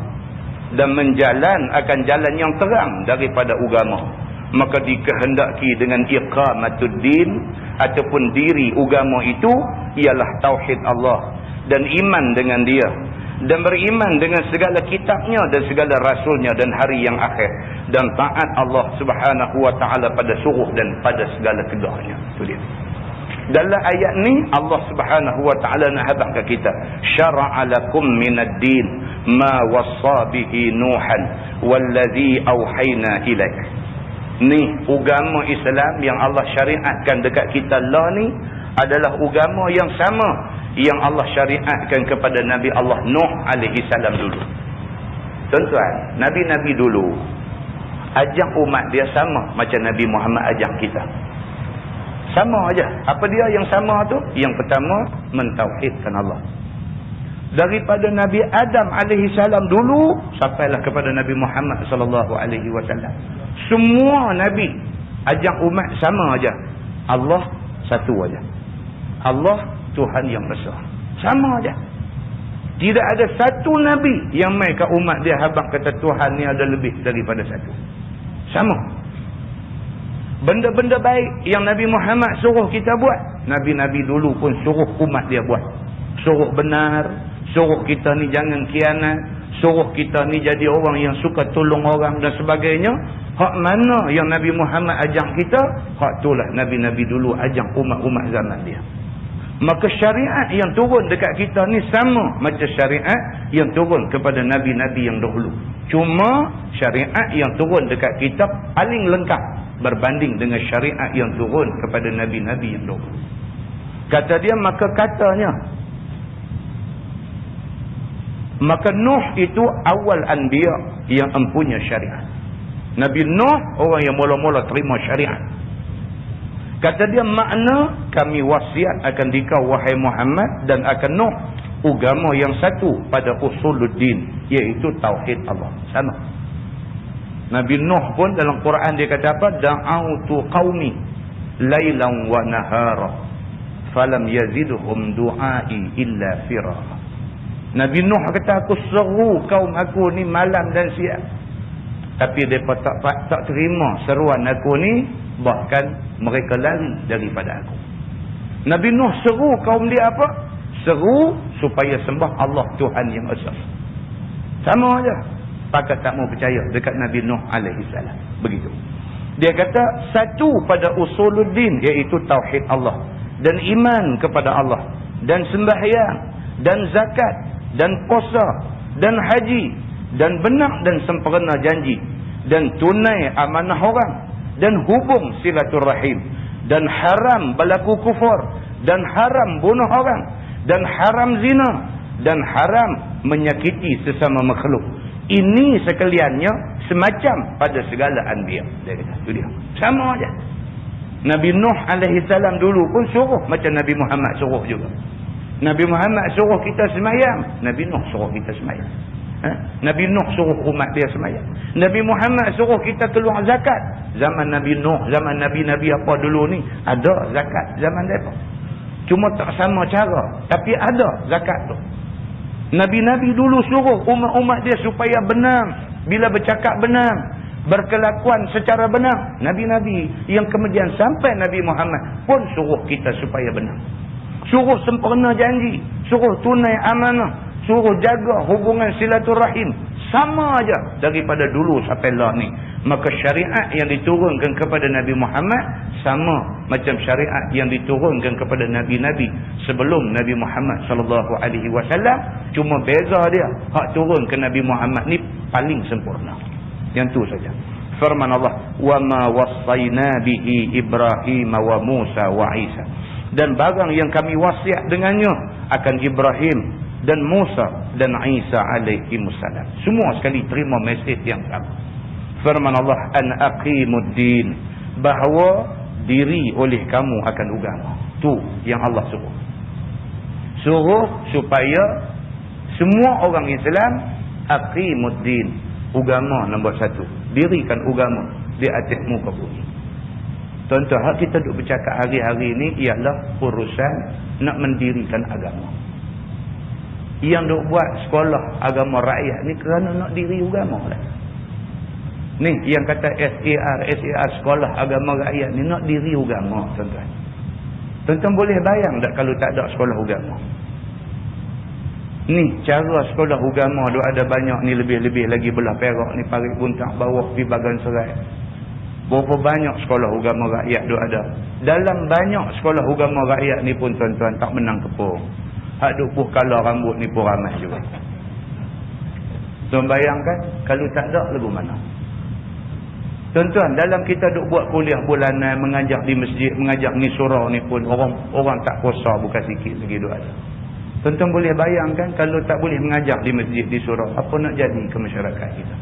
Speaker 2: dan menjalan akan jalan yang terang daripada agama, maka dikehendaki dengan iqamatuddin ataupun diri agama itu ialah tauhid Allah dan iman dengan dia dan beriman dengan segala kitabnya dan segala rasulnya dan hari yang akhir dan taat Allah Subhanahu wa taala pada suruh dan pada segala keduanya. Itu dia. Dalam ayat ni Allah Subhanahu wa taala nak habaq ke kita, syara'a lakum minad din ma wassa bihi nuhan wallazi auhayna ilaik. Ni agama Islam yang Allah syariatkan dekat kita lah ni adalah agama yang sama yang Allah syariatkan kepada Nabi Allah Nuh alaihi salam dulu. Tuan-tuan, nabi-nabi dulu ajak umat dia sama macam Nabi Muhammad ajak kita. Sama aja. Apa dia yang sama tu? Yang pertama, mentauhidkan Allah. Daripada Nabi Adam alaihi salam dulu sampailah kepada Nabi Muhammad sallallahu alaihi wasallam. Semua nabi ajak umat sama aja. Allah satu aja. Allah Tuhan yang besar. Sama aja. Tidak ada satu nabi yang mai ke umat dia habaq kata Tuhan ni ada lebih daripada satu. Sama. Benda-benda baik yang Nabi Muhammad suruh kita buat, nabi-nabi dulu pun suruh umat dia buat. Suruh benar, suruh kita ni jangan khianat, suruh kita ni jadi orang yang suka tolong orang dan sebagainya. Hak mana yang Nabi Muhammad ajak kita, hak itulah nabi-nabi dulu ajak umat-umat zaman dia. Maka syariat yang turun dekat kita ni sama macam syariat yang turun kepada nabi-nabi yang dahulu. Cuma syariat yang turun dekat kita paling lengkap berbanding dengan syariat yang turun kepada nabi-nabi yang dahulu. Kata dia, maka Nuh itu awal anbiya yang empunya syariat. Nabi Nuh orang yang mula-mula terima syariat. Kata dia, makna kami wasiat akan dikau wahai Muhammad dan akan Nuh agama yang satu pada usuluddin, iaitu tauhid Allah. Sama. Nabi Nuh pun dalam Quran dia kata apa? Da'autu qaumi lailan wa nahara falam yazidhum du'ai illa firara. Nabi Nuh kata, aku seru kaum aku ni malam dan siang, tapi mereka tak terima seruan aku ni, bahkan mereka lari daripada aku. Nabi Nuh seru kaum dia apa? Seru supaya sembah Allah Tuhan yang esa. Sama aja. Pakat tak mau percaya dekat Nabi Nuh alaihi salam. Begitu. Dia kata satu pada usuluddin, iaitu tauhid Allah dan iman kepada Allah dan sembahyang dan zakat dan puasa dan haji dan benar dan sempurna janji dan tunai amanah orang dan hubung silaturahim dan haram berlaku kufur dan haram bunuh orang dan haram zina dan haram menyakiti sesama makhluk. Ini sekaliannya semacam pada segala anbiya. Dia kata, itu dia. Sama aja. Nabi Nuh alaihi salam dulu pun suruh macam Nabi Muhammad suruh juga. Nabi Muhammad suruh kita semayang, Nabi Nuh suruh kita semayang. Nabi Nuh suruh umat dia semayang. Nabi Muhammad suruh kita keluar zakat. Zaman Nabi Nuh, zaman Nabi-Nabi apa dulu ni, ada zakat zaman mereka. Cuma tak sama cara, tapi ada zakat tu. Nabi-Nabi dulu suruh umat-umat dia supaya benar. Bila bercakap benar, berkelakuan secara benar. Nabi-Nabi yang kemudian sampai Nabi Muhammad pun suruh kita supaya benar. Suruh sempurna janji, suruh tunai amanah, suruh jaga hubungan silaturahim. Sama aja daripada dulu sampai lah ni. Maka syariat yang diturunkan kepada Nabi Muhammad sama macam syariat yang diturunkan kepada nabi-nabi sebelum Nabi Muhammad sallallahu alaihi wasallam. Cuma beza dia, hak turun ke Nabi Muhammad ni paling sempurna. Yang tu saja. Firman Allah, "Wa ma wassayna bihi Ibrahim wa Musa wa Isa." Dan barang yang kami wasiat dengannya akan Ibrahim dan Musa dan Isa alaihi wassalam. Semua sekali terima mesej yang sama. Firman Allah, "An aqimuddin," bahawa diri oleh kamu akan agama. Tu yang Allah suruh. Suruh supaya semua orang Islam aqimuddin, agama nombor satu. Dirikan agama di atas muka bumi. Tuan-tuan, hak kita duk bercakap hari-hari ni ialah urusan nak mendirikan agama. Yang duk buat sekolah agama rakyat ni kerana nak diri agama lah. Ni yang kata SAR sekolah agama rakyat ni nak diri agama, tuan-tuan. Tuan-tuan boleh bayang tak kalau tak ada sekolah agama? Ni cara sekolah agama duk ada banyak ni, lebih-lebih lagi belah Perak ni, Parit Buntang bawah pi Bagan Serai. Berapa banyak sekolah agama rakyat duk ada. Dalam banyak sekolah agama rakyat ni pun tuan-tuan tak menang kepung. Hak duk puh kala rambut ni pun ramai juga. Tuan bayangkan kalau tak ada lagu mana? Tuan-tuan, dalam kita duk buat kuliah bulanan, mengajar di masjid, mengajar ni surau ni pun orang tak kuasa bukan sikit lagi duk ada. Tuan-tuan boleh bayangkan kalau tak boleh mengajar di masjid, di surau, apa nak jadi ke masyarakat kita?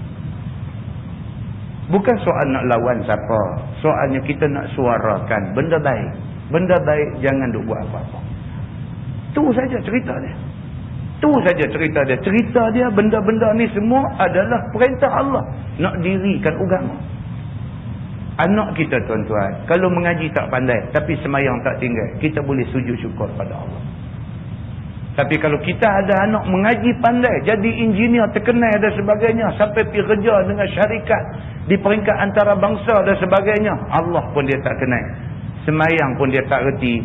Speaker 2: Bukan soal nak lawan siapa. Soalnya kita nak suarakan benda baik. Benda baik jangan duk buat apa-apa. Tu saja cerita dia. Tu saja cerita dia. Cerita dia benda-benda ni semua adalah perintah Allah. Nak dirikan agama. Anak kita tuan-tuan, kalau mengaji tak pandai tapi semayang tak tinggal, kita boleh sujud syukur pada Allah. Tapi kalau kita ada anak mengaji pandai, jadi engineer terkenal dan sebagainya, sampai pergi kerja dengan syarikat di peringkat antarabangsa dan sebagainya, Allah pun dia tak kenal. Semayang pun dia tak reti.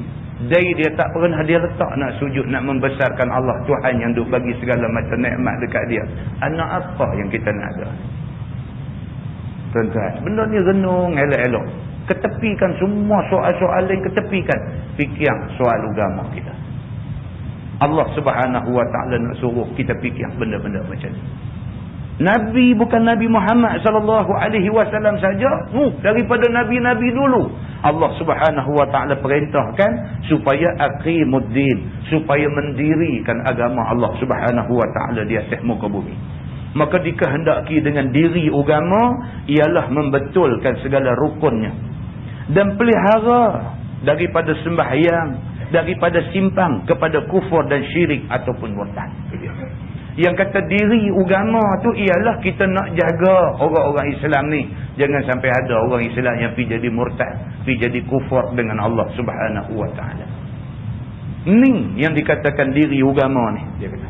Speaker 2: Dari dia tak pernah dia letak nak sujud, nak membesarkan Allah Tuhan yang duk bagi segala macam nikmat dekat dia. Anak apa yang kita nak ada? Tuan-tuan, benda ni renung elok-elok. Ketepikan semua soal-soal lain, ketepikan. Fikir soal agama kita. Allah Subhanahu Wa Taala nak suruh kita fikir benda-benda macam ni. Nabi bukan Nabi Muhammad sallallahu alaihi wasallam saja, daripada nabi-nabi dulu Allah Subhanahu Wa Taala perintahkan supaya aqimuddin, supaya mendirikan agama Allah Subhanahu Wa Taala di atas muka bumi. Maka dikehendaki dengan diri agama ialah membetulkan segala rukunnya dan pelihara daripada sembahyang, daripada simpang kepada kufur dan syirik ataupun murtad. Yang kata diri agama tu ialah kita nak jaga orang-orang Islam ni. Jangan sampai ada orang Islam yang pergi jadi murtad, pergi jadi kufur dengan Allah Subhanahu Wa Taala. Ni yang dikatakan diri agama ni, dia kata.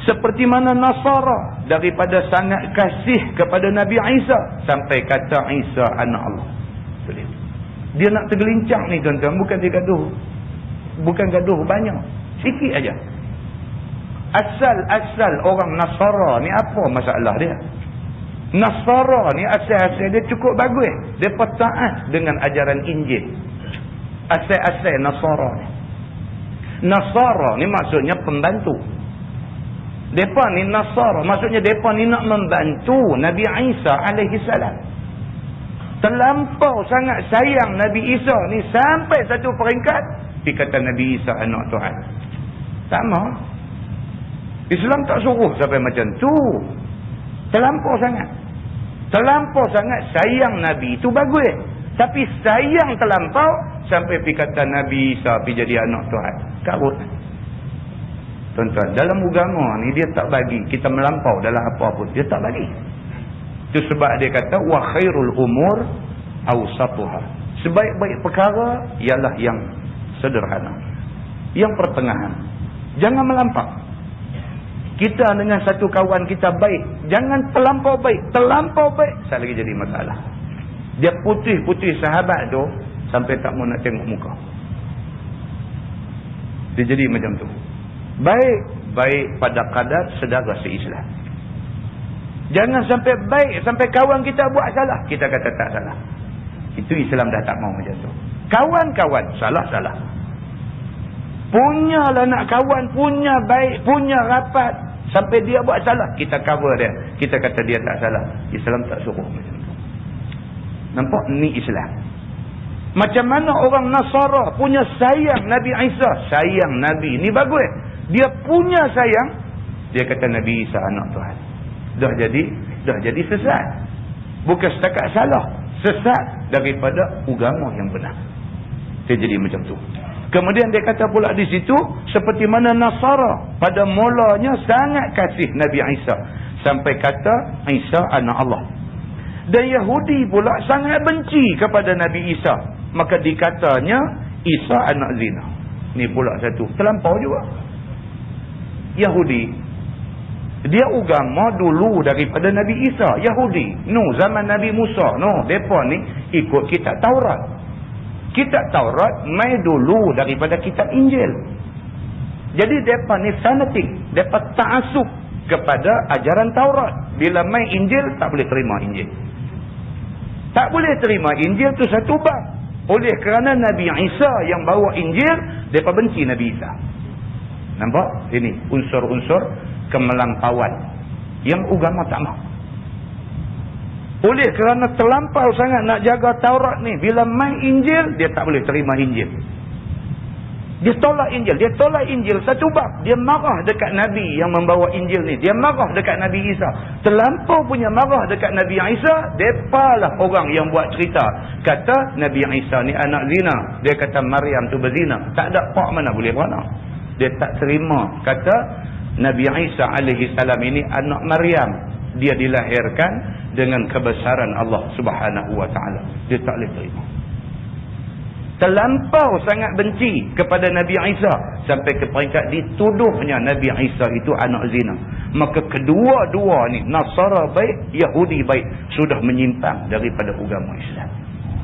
Speaker 2: Seperti mana Nasara daripada sangat kasih kepada Nabi Isa sampai kata Isa anak Allah. Dia nak tergelincang ni tuan-tuan, bukan dia gaduh. Bukan gaduh banyak, sikit aja. Asal-asal orang Nasara ni apa masalah dia? Nasara ni asal-asal dia cukup bagus. Depa taat dengan ajaran Injil. Asal-asal Nasara ni. Nasara ni maksudnya pembantu. Depa ni Nasara, maksudnya depa ni nak membantu Nabi Isa alaihi salam. Terlampau sangat sayang Nabi Isa ni sampai satu peringkat kata Nabi Isa anak Tuhan. Sama. Islam tak suruh sampai macam tu. Terlampau sangat. Terlampau sangat sayang Nabi itu bagus. Tapi sayang terlampau sampai kata Nabi Isa pergi jadi anak Tuhan. Karut. Tuan-tuan, dalam agama ni dia tak bagi kita melampau dalam apa pun. Dia tak bagi. Itu sebab dia kata wa khairul umur awsatuha. Sebaik-baik perkara ialah yang sederhana, yang pertengahan. Jangan melampau. Kita dengan satu kawan kita baik, jangan terlampau baik. Terlampau baik sekali lagi jadi masalah. Dia putih-putih sahabat tu sampai tak mau nak tengok muka. Dia jadi macam tu. Baik pada kadar saudara se-Islam. Jangan sampai baik sampai kawan kita buat salah, kita kata tak salah. Itu Islam dah tak mau macam tu. Kawan-kawan salah-salah. Punyalah nak kawan, punya baik, punya rapat. Sampai dia buat salah, kita cover dia. Kita kata dia tak salah. Islam tak suruh macam tu. Nampak? Ni Islam. Macam mana orang Nasara punya sayang Nabi Isa, sayang Nabi. Ni bagus. Dia punya sayang, dia kata Nabi Isa anak Tuhan. Dah jadi sesat. Bukan setakat salah, sesat daripada agama yang benar. Dia jadi macam tu. Kemudian dia kata pula di situ, seperti mana Nasara pada mulanya sangat kasih Nabi Isa sampai kata Isa anak Allah. Dan Yahudi pula sangat benci kepada Nabi Isa, maka dikatanya Isa anak zina. Ni pula satu terlampau juga. Yahudi. Dia agama dulu daripada Nabi Isa. Yahudi. No, zaman Nabi Musa. No, mereka ni ikut kitab Taurat. Kitab Taurat mai dulu daripada kitab Injil. Jadi mereka ni fanatik. Mereka ta'asub kepada ajaran Taurat. Bila mai Injil, tak boleh terima Injil. Tak boleh terima Injil tu satu bab. Oleh kerana Nabi Isa yang bawa Injil, mereka benci Nabi Isa. Nampak? Ini unsur-unsur kemelampauan yang agama tak mahu. Oleh kerana terlampau sangat nak jaga Taurat ni, bila main Injil, dia tak boleh terima Injil. Dia tolak Injil. Dia tolak Injil satu bab. Dia marah dekat Nabi yang membawa Injil ni. Dia marah dekat Nabi Isa. Terlampau punya marah dekat Nabi Isa, depalah orang yang buat cerita. Kata Nabi Isa ni anak zina. Dia kata Maryam tu berzina. Tak ada pak mana boleh beranak. Dia tak terima. Kata Nabi Isa alaihi salam ini anak Maryam. Dia dilahirkan dengan kebesaran Allah Subhanahu wa taala. Dia tak boleh terima. Terlampau sangat benci kepada Nabi Isa sampai ke peringkat dituduhnya Nabi Isa itu anak zina. Maka kedua-dua ni, Nasara baik, Yahudi baik, sudah menyimpang daripada agama Islam.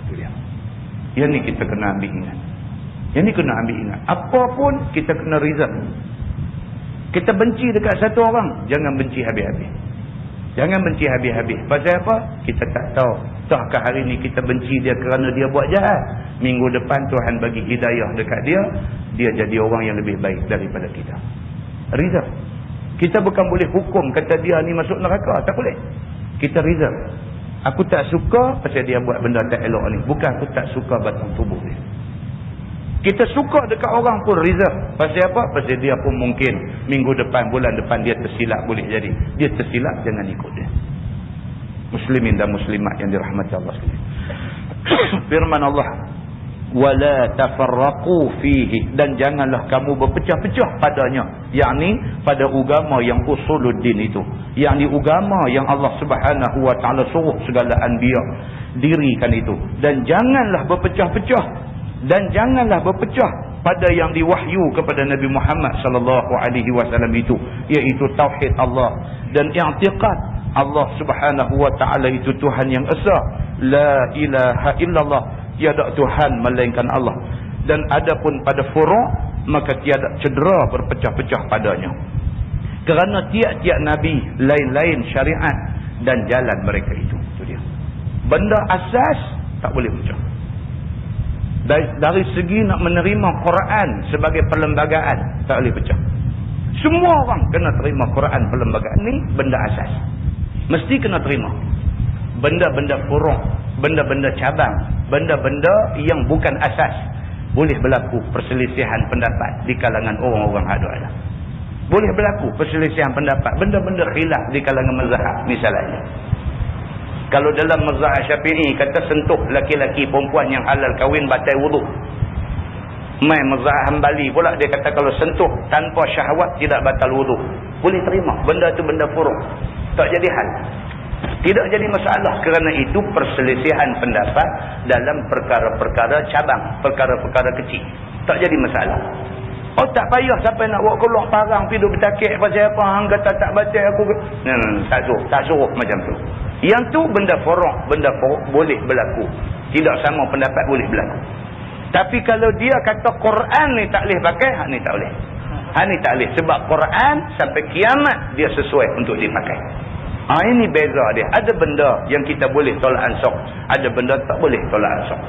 Speaker 2: Itu dia. Yang ni kita kena ambil ingat. Yang ni kena ambil ingat. Apapun kita kena reason. Kita benci dekat satu orang, jangan benci habis-habis. Jangan benci habis-habis. Pasal apa? Kita tak tahu. Takkah hari ni kita benci dia kerana dia buat jahat? Minggu depan Tuhan bagi hidayah dekat dia, dia jadi orang yang lebih baik daripada kita. Reason. Kita bukan boleh hukum kata dia ni masuk neraka. Tak boleh. Kita reason. Aku tak suka pasal dia buat benda tak elok ni. Bukan aku tak suka batang tubuh dia. Kita suka dekat orang pun reserve. Pasal apa? Pasal dia pun mungkin minggu depan, bulan depan dia tersilap boleh jadi. Dia tersilap, jangan ikut dia. Muslimin dan muslimat yang dirahmati Allah sekalian. Firman Allah, wala tafarraqu fihi, dan janganlah kamu berpecah-pecah padanya. Yakni pada agama yang usuluddin itu. Yakni agama yang Allah Subhanahu wa taala suruh segala anbiya dirikan itu. Dan janganlah berpecah-pecah. Dan janganlah berpecah pada yang diwahyu kepada Nabi Muhammad sallallahu alaihi wasallam itu, iaitu tauhid Allah dan i'tiqad Allah Subhanahu wa taala itu Tuhan yang esa, la ilaha illallah, tiada Tuhan melainkan Allah. Dan adapun pada furu' maka tiada cedera berpecah-pecah padanya. Kerana tiap-tiap nabi lain-lain syariat dan jalan mereka itu. Itu dia. Benda asas tak boleh pecah. Dari segi nak menerima Quran sebagai perlembagaan, tak boleh pecah. Semua orang kena terima Quran perlembagaan ni, benda asas. Mesti kena terima. Benda-benda furu', benda-benda cabang, benda-benda yang bukan asas, boleh berlaku perselisihan pendapat di kalangan orang-orang ada. Boleh berlaku perselisihan pendapat, benda-benda khilaf di kalangan mazhab misalnya. Kalau dalam mazhab Syafi'i kata sentuh laki-laki perempuan yang halal kahwin batal wuduk. Mai mazhab Hambali pula dia kata kalau sentuh tanpa syahwat tidak batal wuduk. Boleh terima. Benda tu benda furu'. Tak jadi hal. Tidak jadi masalah kerana itu perselisihan pendapat dalam perkara-perkara cabang, perkara-perkara kecil. Tak jadi masalah. Oh tak payah sampai nak buat keluar parang pergi duduk bertakik pasal apa hang kata tak baca aku. Tak suruh macam tu. Yang tu benda furu', boleh berlaku. Tidak sama pendapat boleh berlaku. Tapi kalau dia kata Quran ni tak boleh pakai, hak ni tak boleh. Hak ni tak boleh sebab Quran sampai kiamat dia sesuai untuk dipakai. Ini beza dia. Ada benda yang kita boleh tolak ansur, ada benda tak boleh tolak ansur.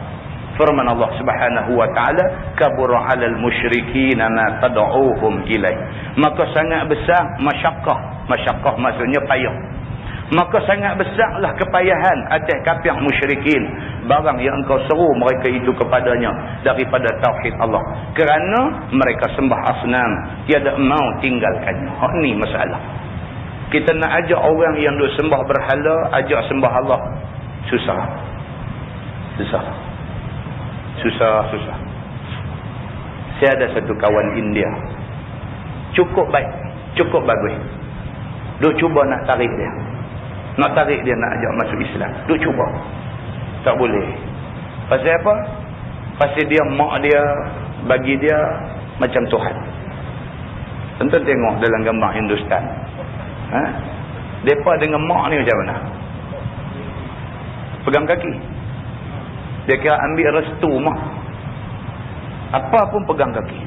Speaker 2: Firman Allah Subhanahu wa taala, kabura 'alal musyrikin ma tad'uuhum ilai. Maka sangat besar masyaqqah maksudnya payah. Maka sangat besarlah kepayahan atas kafir musyrikin barang yang engkau seru mereka itu kepadanya daripada tauhid Allah, kerana mereka sembah asnam, tiada mau tinggalkannya. Ini masalah. Kita nak ajak orang yang duk sembah berhala, ajak sembah Allah, susah. Saya ada satu kawan India, cukup baik, cukup bagus. Duk cuba nak tarik dia nak ajak masuk Islam. Duk cuba, tak boleh. Pasal apa? Pasal dia mak dia bagi dia macam Tuhan. Tonton tengok dalam gambar Hindustan. Mereka dengan mak ni macam mana? Pegang kaki. Dia kira ambil restu mak. Apa pun pegang kaki.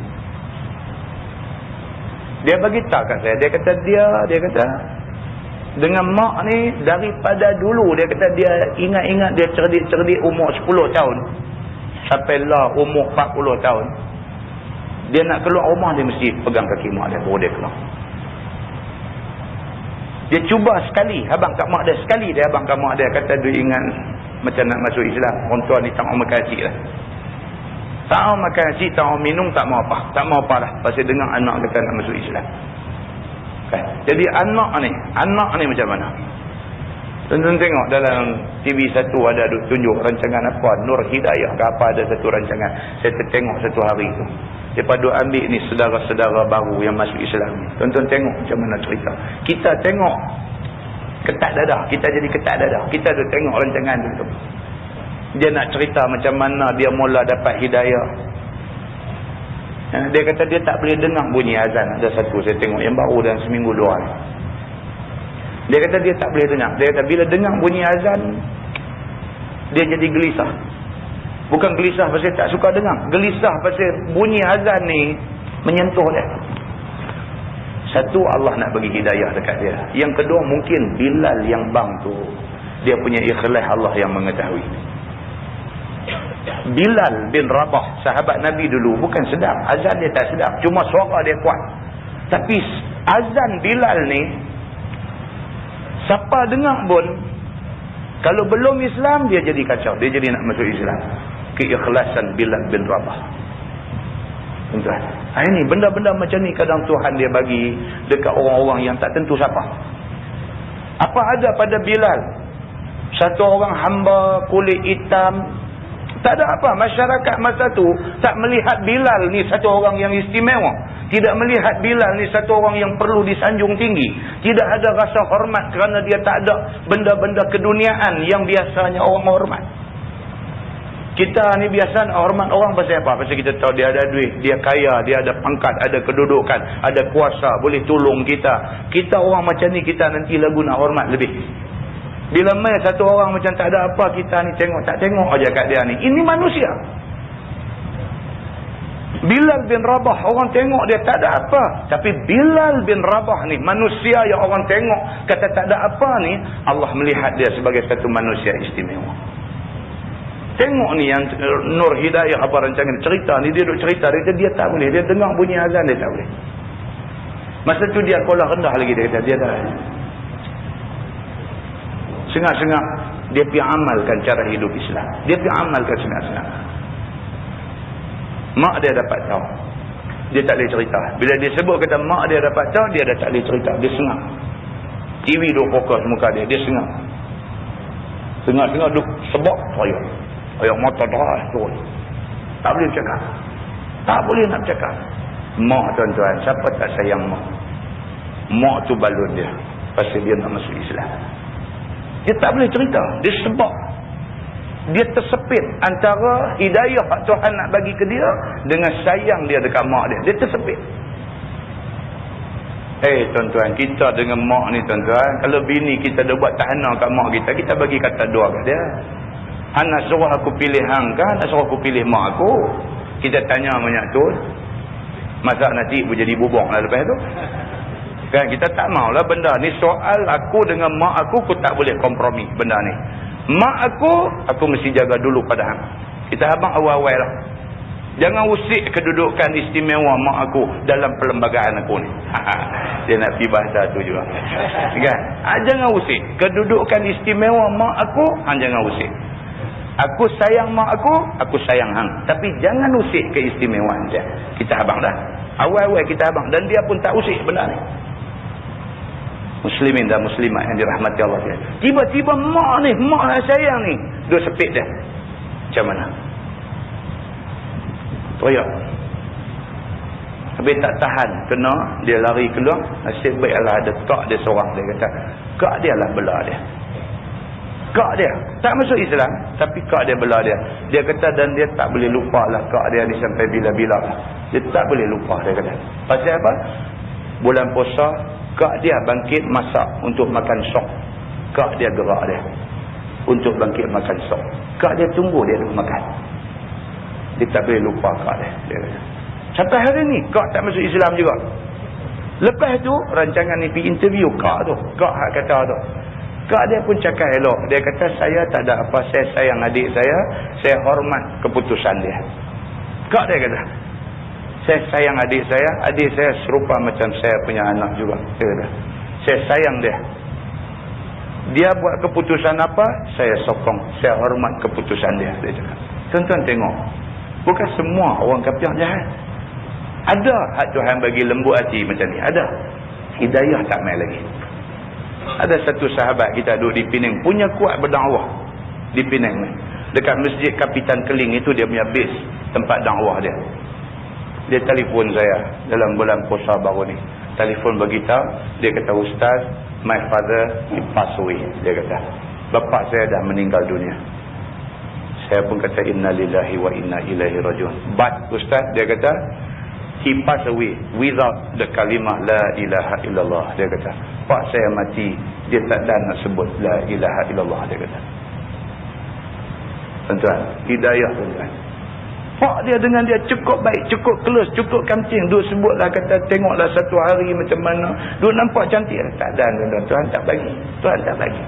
Speaker 2: Dia bagi tahu kat saya. Dia kata dengan mak ni daripada dulu. Dia kata dia ingat-ingat dia cerdik-cerdik umur 10 tahun. Sampailah umur 40 tahun. Dia nak keluar rumah dia mesti pegang kaki mak dia. Baru dia keluar. Dia cuba sekali. Abang kat mak dia. Sekali dia abang kat mak dia. Kata dia ingat macam nak masuk Islam. Orang tua ni tak mau makan nasi lah. Tak mau makan nasi, tak mau minum, tak mau apa. Tak mau apa lah. Pasal dengar anak kata nak masuk Islam. Kan? Jadi anak ni macam mana? Tonton tengok dalam TV 1 ada tunjuk rancangan apa. Nur Hidayah ke apa ada satu rancangan. Saya tertengok satu hari tu. Lepas tu ambil ni saudara-saudara baru yang masuk Islam ni. Tonton tengok macam mana cerita. Kita tengok ketat dadah. Kita jadi ketat dadah. Kita tu tengok rancangan tu. Dia nak cerita macam mana dia mula dapat hidayah. Dia kata dia tak boleh dengar bunyi azan. Ada satu saya tengok yang baru dalam seminggu 2 hari. Dia kata dia tak boleh dengar. Dia kata bila dengar bunyi azan, dia jadi gelisah. Bukan gelisah pasal tak suka dengar. Gelisah pasal bunyi azan ni menyentuh dia. Satu, Allah nak bagi hidayah dekat dia. Yang kedua, mungkin Bilal yang bang tu, dia punya ikhlas Allah yang mengetahui. Bilal bin Rabah, sahabat Nabi dulu, bukan sedap. Azan dia tak sedap. Cuma suara dia kuat. Tapi azan Bilal ni, siapa dengar pun, kalau belum Islam, dia jadi kacau. Dia jadi nak masuk Islam. Keikhlasan Bilal bin Rabah. Tuan-tuan. Ini benda-benda macam ni kadang Tuhan dia bagi dekat orang-orang yang tak tentu siapa. Apa ada pada Bilal? Satu orang hamba kulit hitam. Tak ada apa. Masyarakat masa tu tak melihat Bilal ni satu orang yang istimewa. Tidak melihat Bilal ni satu orang yang perlu disanjung tinggi. Tidak ada rasa hormat kerana dia tak ada benda-benda keduniaan yang biasanya orang hormat. Kita ni biasa nak hormat orang pasal apa? Pasal kita tahu dia ada duit, dia kaya, dia ada pangkat, ada kedudukan, ada kuasa, boleh tolong kita. Kita orang macam ni, kita nanti lagu nak hormat lebih. Bila mai satu orang macam tak ada apa, kita ni tengok, tak tengok aja kat dia ni. Ini manusia. Bilal bin Rabah, orang tengok dia tak ada apa. Tapi Bilal bin Rabah ni, manusia yang orang tengok kata tak ada apa ni, Allah melihat dia sebagai satu manusia istimewa. Tengok ni yang Nur Hidayah apa rancangan cerita ni, dia duduk cerita, dia tak boleh. Dia dengar bunyi azan, dia tak boleh. Masa tu dia sekolah rendah lagi, dia kata dia dah sengak-sengak dia pergi amalkan cara hidup Islam. Dia pergi amalkan sengak-sengak. Mak dia dapat tahu, dia tak boleh cerita. Bila dia sebut kata mak dia dapat tahu, dia dah tak boleh cerita. Dia sengak. TV duk fokus muka dia, dia sengak. Sengak-sengak duk sebab royak. Royak mata deras turun. Tak boleh cakap. Tak boleh nak cakap. Mak tuan-tuan, siapa tak sayang mak? Mak tu balun dia. Pasal dia nak masuk Islam. Dia tak boleh cerita. Dia sebab. Dia tersepit antara hidayah Tuhan nak bagi ke dia dengan sayang dia dekat mak dia. Dia tersepit. Tuan-tuan, kita dengan mak ni tuan-tuan, kalau bini kita dah buat tahanan kat mak kita, kita bagi kata doa kat dia. Nak suruh aku pilih hang kan? Nak suruh aku pilih mak aku? Kita tanya banyak tu. Masak nasi pun jadi bubong lah lepas tu. Kan kita tak maulah benda ni. Soal aku dengan mak aku tak boleh kompromi benda ni. Mak aku mesti jaga dulu pada hang. Kita abang awal-awal lah. Jangan usik kedudukan istimewa mak aku dalam perlembagaan aku ni. Dia nak pergi bahasa tu juga. Kan? Jangan usik. Kedudukan istimewa mak aku, jangan usik. Aku sayang mak aku sayang hang. Tapi jangan usik keistimewaan dia. Kita abang dah. Awal-awal kita abang. Dan dia pun tak usik benda ni. Muslimin dan muslimat yang dirahmati Allah. Tiba-tiba mak lah sayang ni. Dia sepit dia. Macam mana? Teriak. Habis tak tahan. Kena. Dia lari keluar. Nasib baiklah ada kak dia seorang. Dia kata, kak dia lah bela dia. Kak dia. Tak masuk Islam. Tapi kak dia bela dia. Dia kata dan dia tak boleh lupa lah kak dia ni sampai bila-bila. Dia tak boleh lupa dia kata. Pasal apa? Bulan puasa, kak dia bangkit masak untuk makan sok. Kak dia gerak dia untuk bangkit makan sok. Kak dia tunggu dia nak makan. Dia tak boleh lupa kak dia. Dia kata. Sampai hari ni kak tak masuk Islam juga. Lepas tu rancangan ni pergi interview kak tu. Kak hak kata tu. Kak dia pun cakap elok. Dia kata saya tak ada apa, saya sayang adik saya hormat keputusan dia. Kak dia kata, saya sayang adik saya serupa macam saya punya anak juga. Dia kata, saya sayang dia. Dia buat keputusan apa, saya sokong, saya hormat keputusan dia. Dia cakap. Tuan-tuan tengok, bukan semua orang kafir jahat. Ada hak Tuhan bagi lembut hati macam ni, ada. Hidayah tak main lagi. Ada satu sahabat kita duduk di Penang, punya kuat berdakwah di Penang ni. Dekat Masjid Kapitan Keling itu dia punya base, tempat dakwah dia. Dia telefon saya dalam bulan puasa baru ni. Telefon beritahu, dia kata, Ustaz, my father he passed away. Dia kata, bapa saya dah meninggal dunia. Saya pun kata, inna lillahi wa inna ilaihi rajiun. But Ustaz, dia kata, he passed away without the kalimah la ilaha illallah. Dia kata, pak saya mati, dia tak ada nak sebut la ilaha illallah. Dia kata. Tuan-tuan, hidayah tuan-tuan. Pak dia dengan dia cukup baik, cukup kelus, cukup kancing. Duk sebutlah, kata tengoklah satu hari macam mana. Duk nampak cantik. Tak ada tuan-tuan, Tuhan tak bagi. Tuhan tak bagi.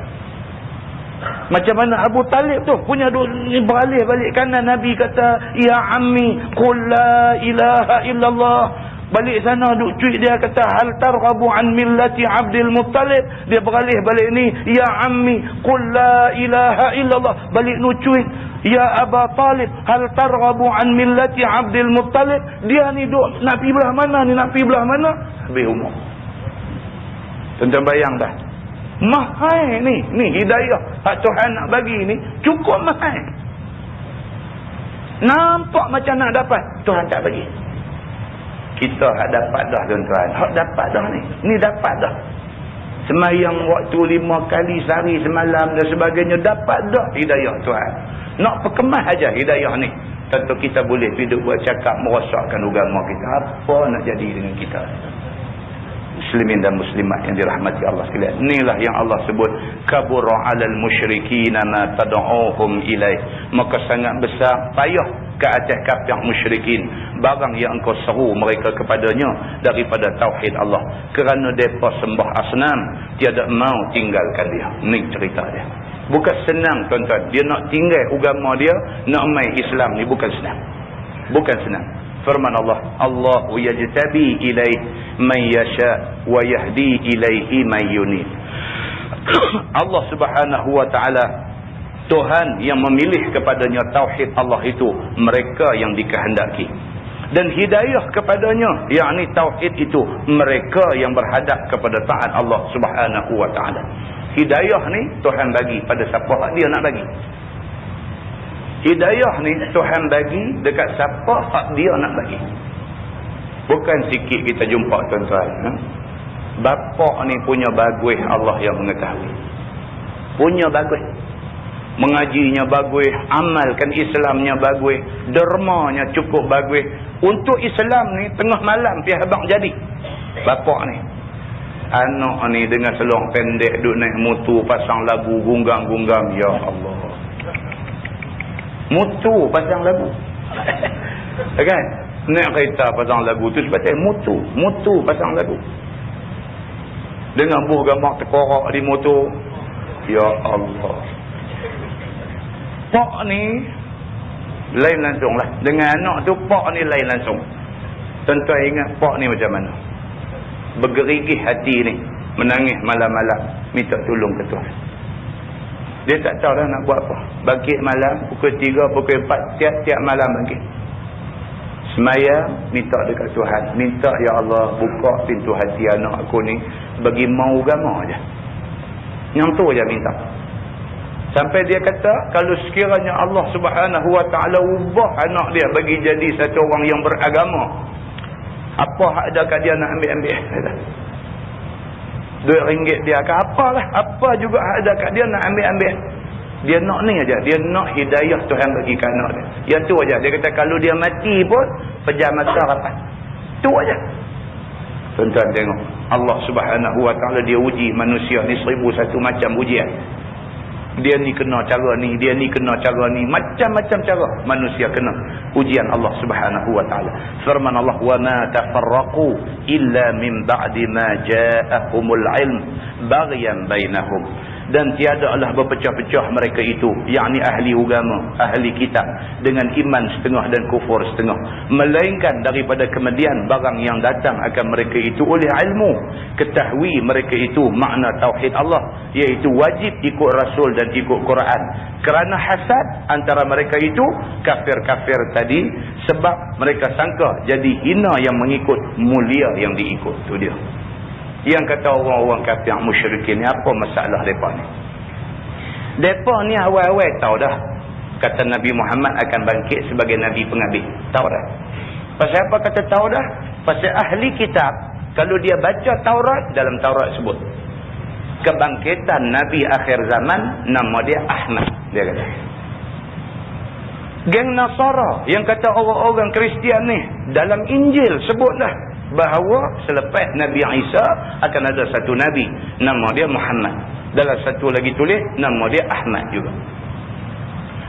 Speaker 2: Macam mana Abu Talib tu punya beralih balik kanan. Nabi kata, ya ammi qul la ilaha illallah. Balik sana duk cuit dia kata, hal targhabu an millati Abdul Muttalib. Dia beralih balik ni, ya ammi qul la ilaha illallah. Balik nu cuit, ya Aba Talib, hal targhabu an millati Abdul Muttalib. Dia ni duk nak pergi belah mana ni, nak pergi belah mana. Habis umur. Tuan-tuan bayang dah. Mahal ni hidayah hak Tuhan nak bagi ni cukup mahal. Nampak macam nak dapat, Tuhan tak bagi. Kita hak dapat dah tuan-tuan. Hak dapat dah ni dapat dah. Semayang waktu 5 kali sehari semalam dan sebagainya, dapat dah hidayah Tuhan. Nak perkemas aja hidayah ni, tentu kita boleh hidup buat cakap merosakkan agama kita. Apa nak jadi dengan kita? Muslimin dan muslimat yang dirahmati Allah sekalian. Inilah yang Allah sebut kabura 'alal musyrikin ma tad'uhum ilaih. Maka sangat besar payah ke atas kafir musyrikin barang yang engkau seru mereka kepadanya daripada tauhid Allah, kerana depa sembah asnam, tiada mau tinggalkan dia. Ni cerita dia. Bukan senang tuan-tuan, dia nak tinggal agama dia, nak mai Islam ni bukan senang. Bukan senang. Firman Allah, Allahu yajtabi ilaih man yasha wa yahdi ilaihi man yunib. Allah Subhanahu wa taala, Tuhan yang memilih kepadanya tauhid Allah itu mereka yang dikehendaki, dan hidayah kepadanya yakni tauhid itu mereka yang berhadap kepada taat Allah Subhanahu wa taala. Hidayah ni Tuhan bagi pada siapa dia nak bagi. Hidayah ni Tuhan bagi dekat siapa hak dia nak bagi. Bukan sikit kita jumpa tuan-tuan. Bapa ni punya bagus, Allah yang mengetahui. Punya bagus. Mengajinya bagus, amalkan Islamnya bagus, dermanya cukup bagus. Untuk Islam ni tengah malam pihak abang jadi. Bapa ni. Anak ni dengan seluar pendek duduk naik motor pasang lagu gunggang-gunggang. Ya Allah. Mutu pasang lagu. Kan? Naik kereta pasang lagu tu sebabnya mutu pasang lagu. Dengan buah gambar terkorak di motor. Ya Allah. Pak ni lain langsung lah. Dengan anak tu pak ni lain langsung. Tuan-tuan ingat pak ni macam mana? Bergerigih hati ni, menangis malam-malam minta tolong ke Tuhan. Dia tak tahu dah nak buat apa. Bangkit malam pukul 3, pukul 4, tiap-tiap malam bangkit. Semayang, minta dekat Tuhan. Minta, ya Allah, buka pintu hati anak aku ni bagi mau agama aja. Yang tu aja minta. Sampai dia kata, kalau sekiranya Allah Subhanahu wa taala ubah anak dia bagi jadi satu orang yang beragama, apa hak ada kat dia nak ambil-ambil? RM2 dia ke apalah, apa juga ada kat dia nak ambil-ambil. Dia nak ni aja, dia nak hidayah Tuhan bagi ke anak dia. Yang tu aja. Dia kata kalau dia mati pun pejam mata rapat. Tu aja. Tuan-tuan tengok, Allah Subhanahu Wa Taala dia uji manusia ni 1001 macam ujian. Dia ni kena cara ni, dia ni kena cara ni, macam-macam cara manusia kena ujian Allah Subhanahu Wa Taala. Firman Allah, wa ma tafarraqu illa min ba'di ma ja'ahumul ilm baghyan bainahum. Dan tiadalah berpecah-pecah mereka itu, yakni ahli agama, ahli kitab, dengan iman setengah dan kufur setengah, melainkan daripada kemudian barang yang datang akan mereka itu oleh ilmu. Ketahui mereka itu makna tauhid Allah, iaitu wajib ikut Rasul dan ikut Quran. Kerana hasad antara mereka itu, kafir-kafir tadi, sebab mereka sangka jadi hina yang mengikut, mulia yang diikut. Itu dia. Yang kata orang-orang kafir musyrikin ni, apa masalah mereka ni? Mereka ni awal-awal tahu dah kata Nabi Muhammad akan bangkit sebagai Nabi penghabis. Tahu dah. Pasal apa kata tahu dah? Pasal ahli kitab, kalau dia baca Taurat, dalam Taurat sebut kebangkitan Nabi akhir zaman, nama dia Ahmad. Dia kata. Geng Nasara yang kata orang-orang Kristian ni, dalam Injil sebut dah bahawa selepas Nabi Isa akan ada satu Nabi, nama dia Muhammad. Dalam satu lagi tulis, nama dia Ahmad juga.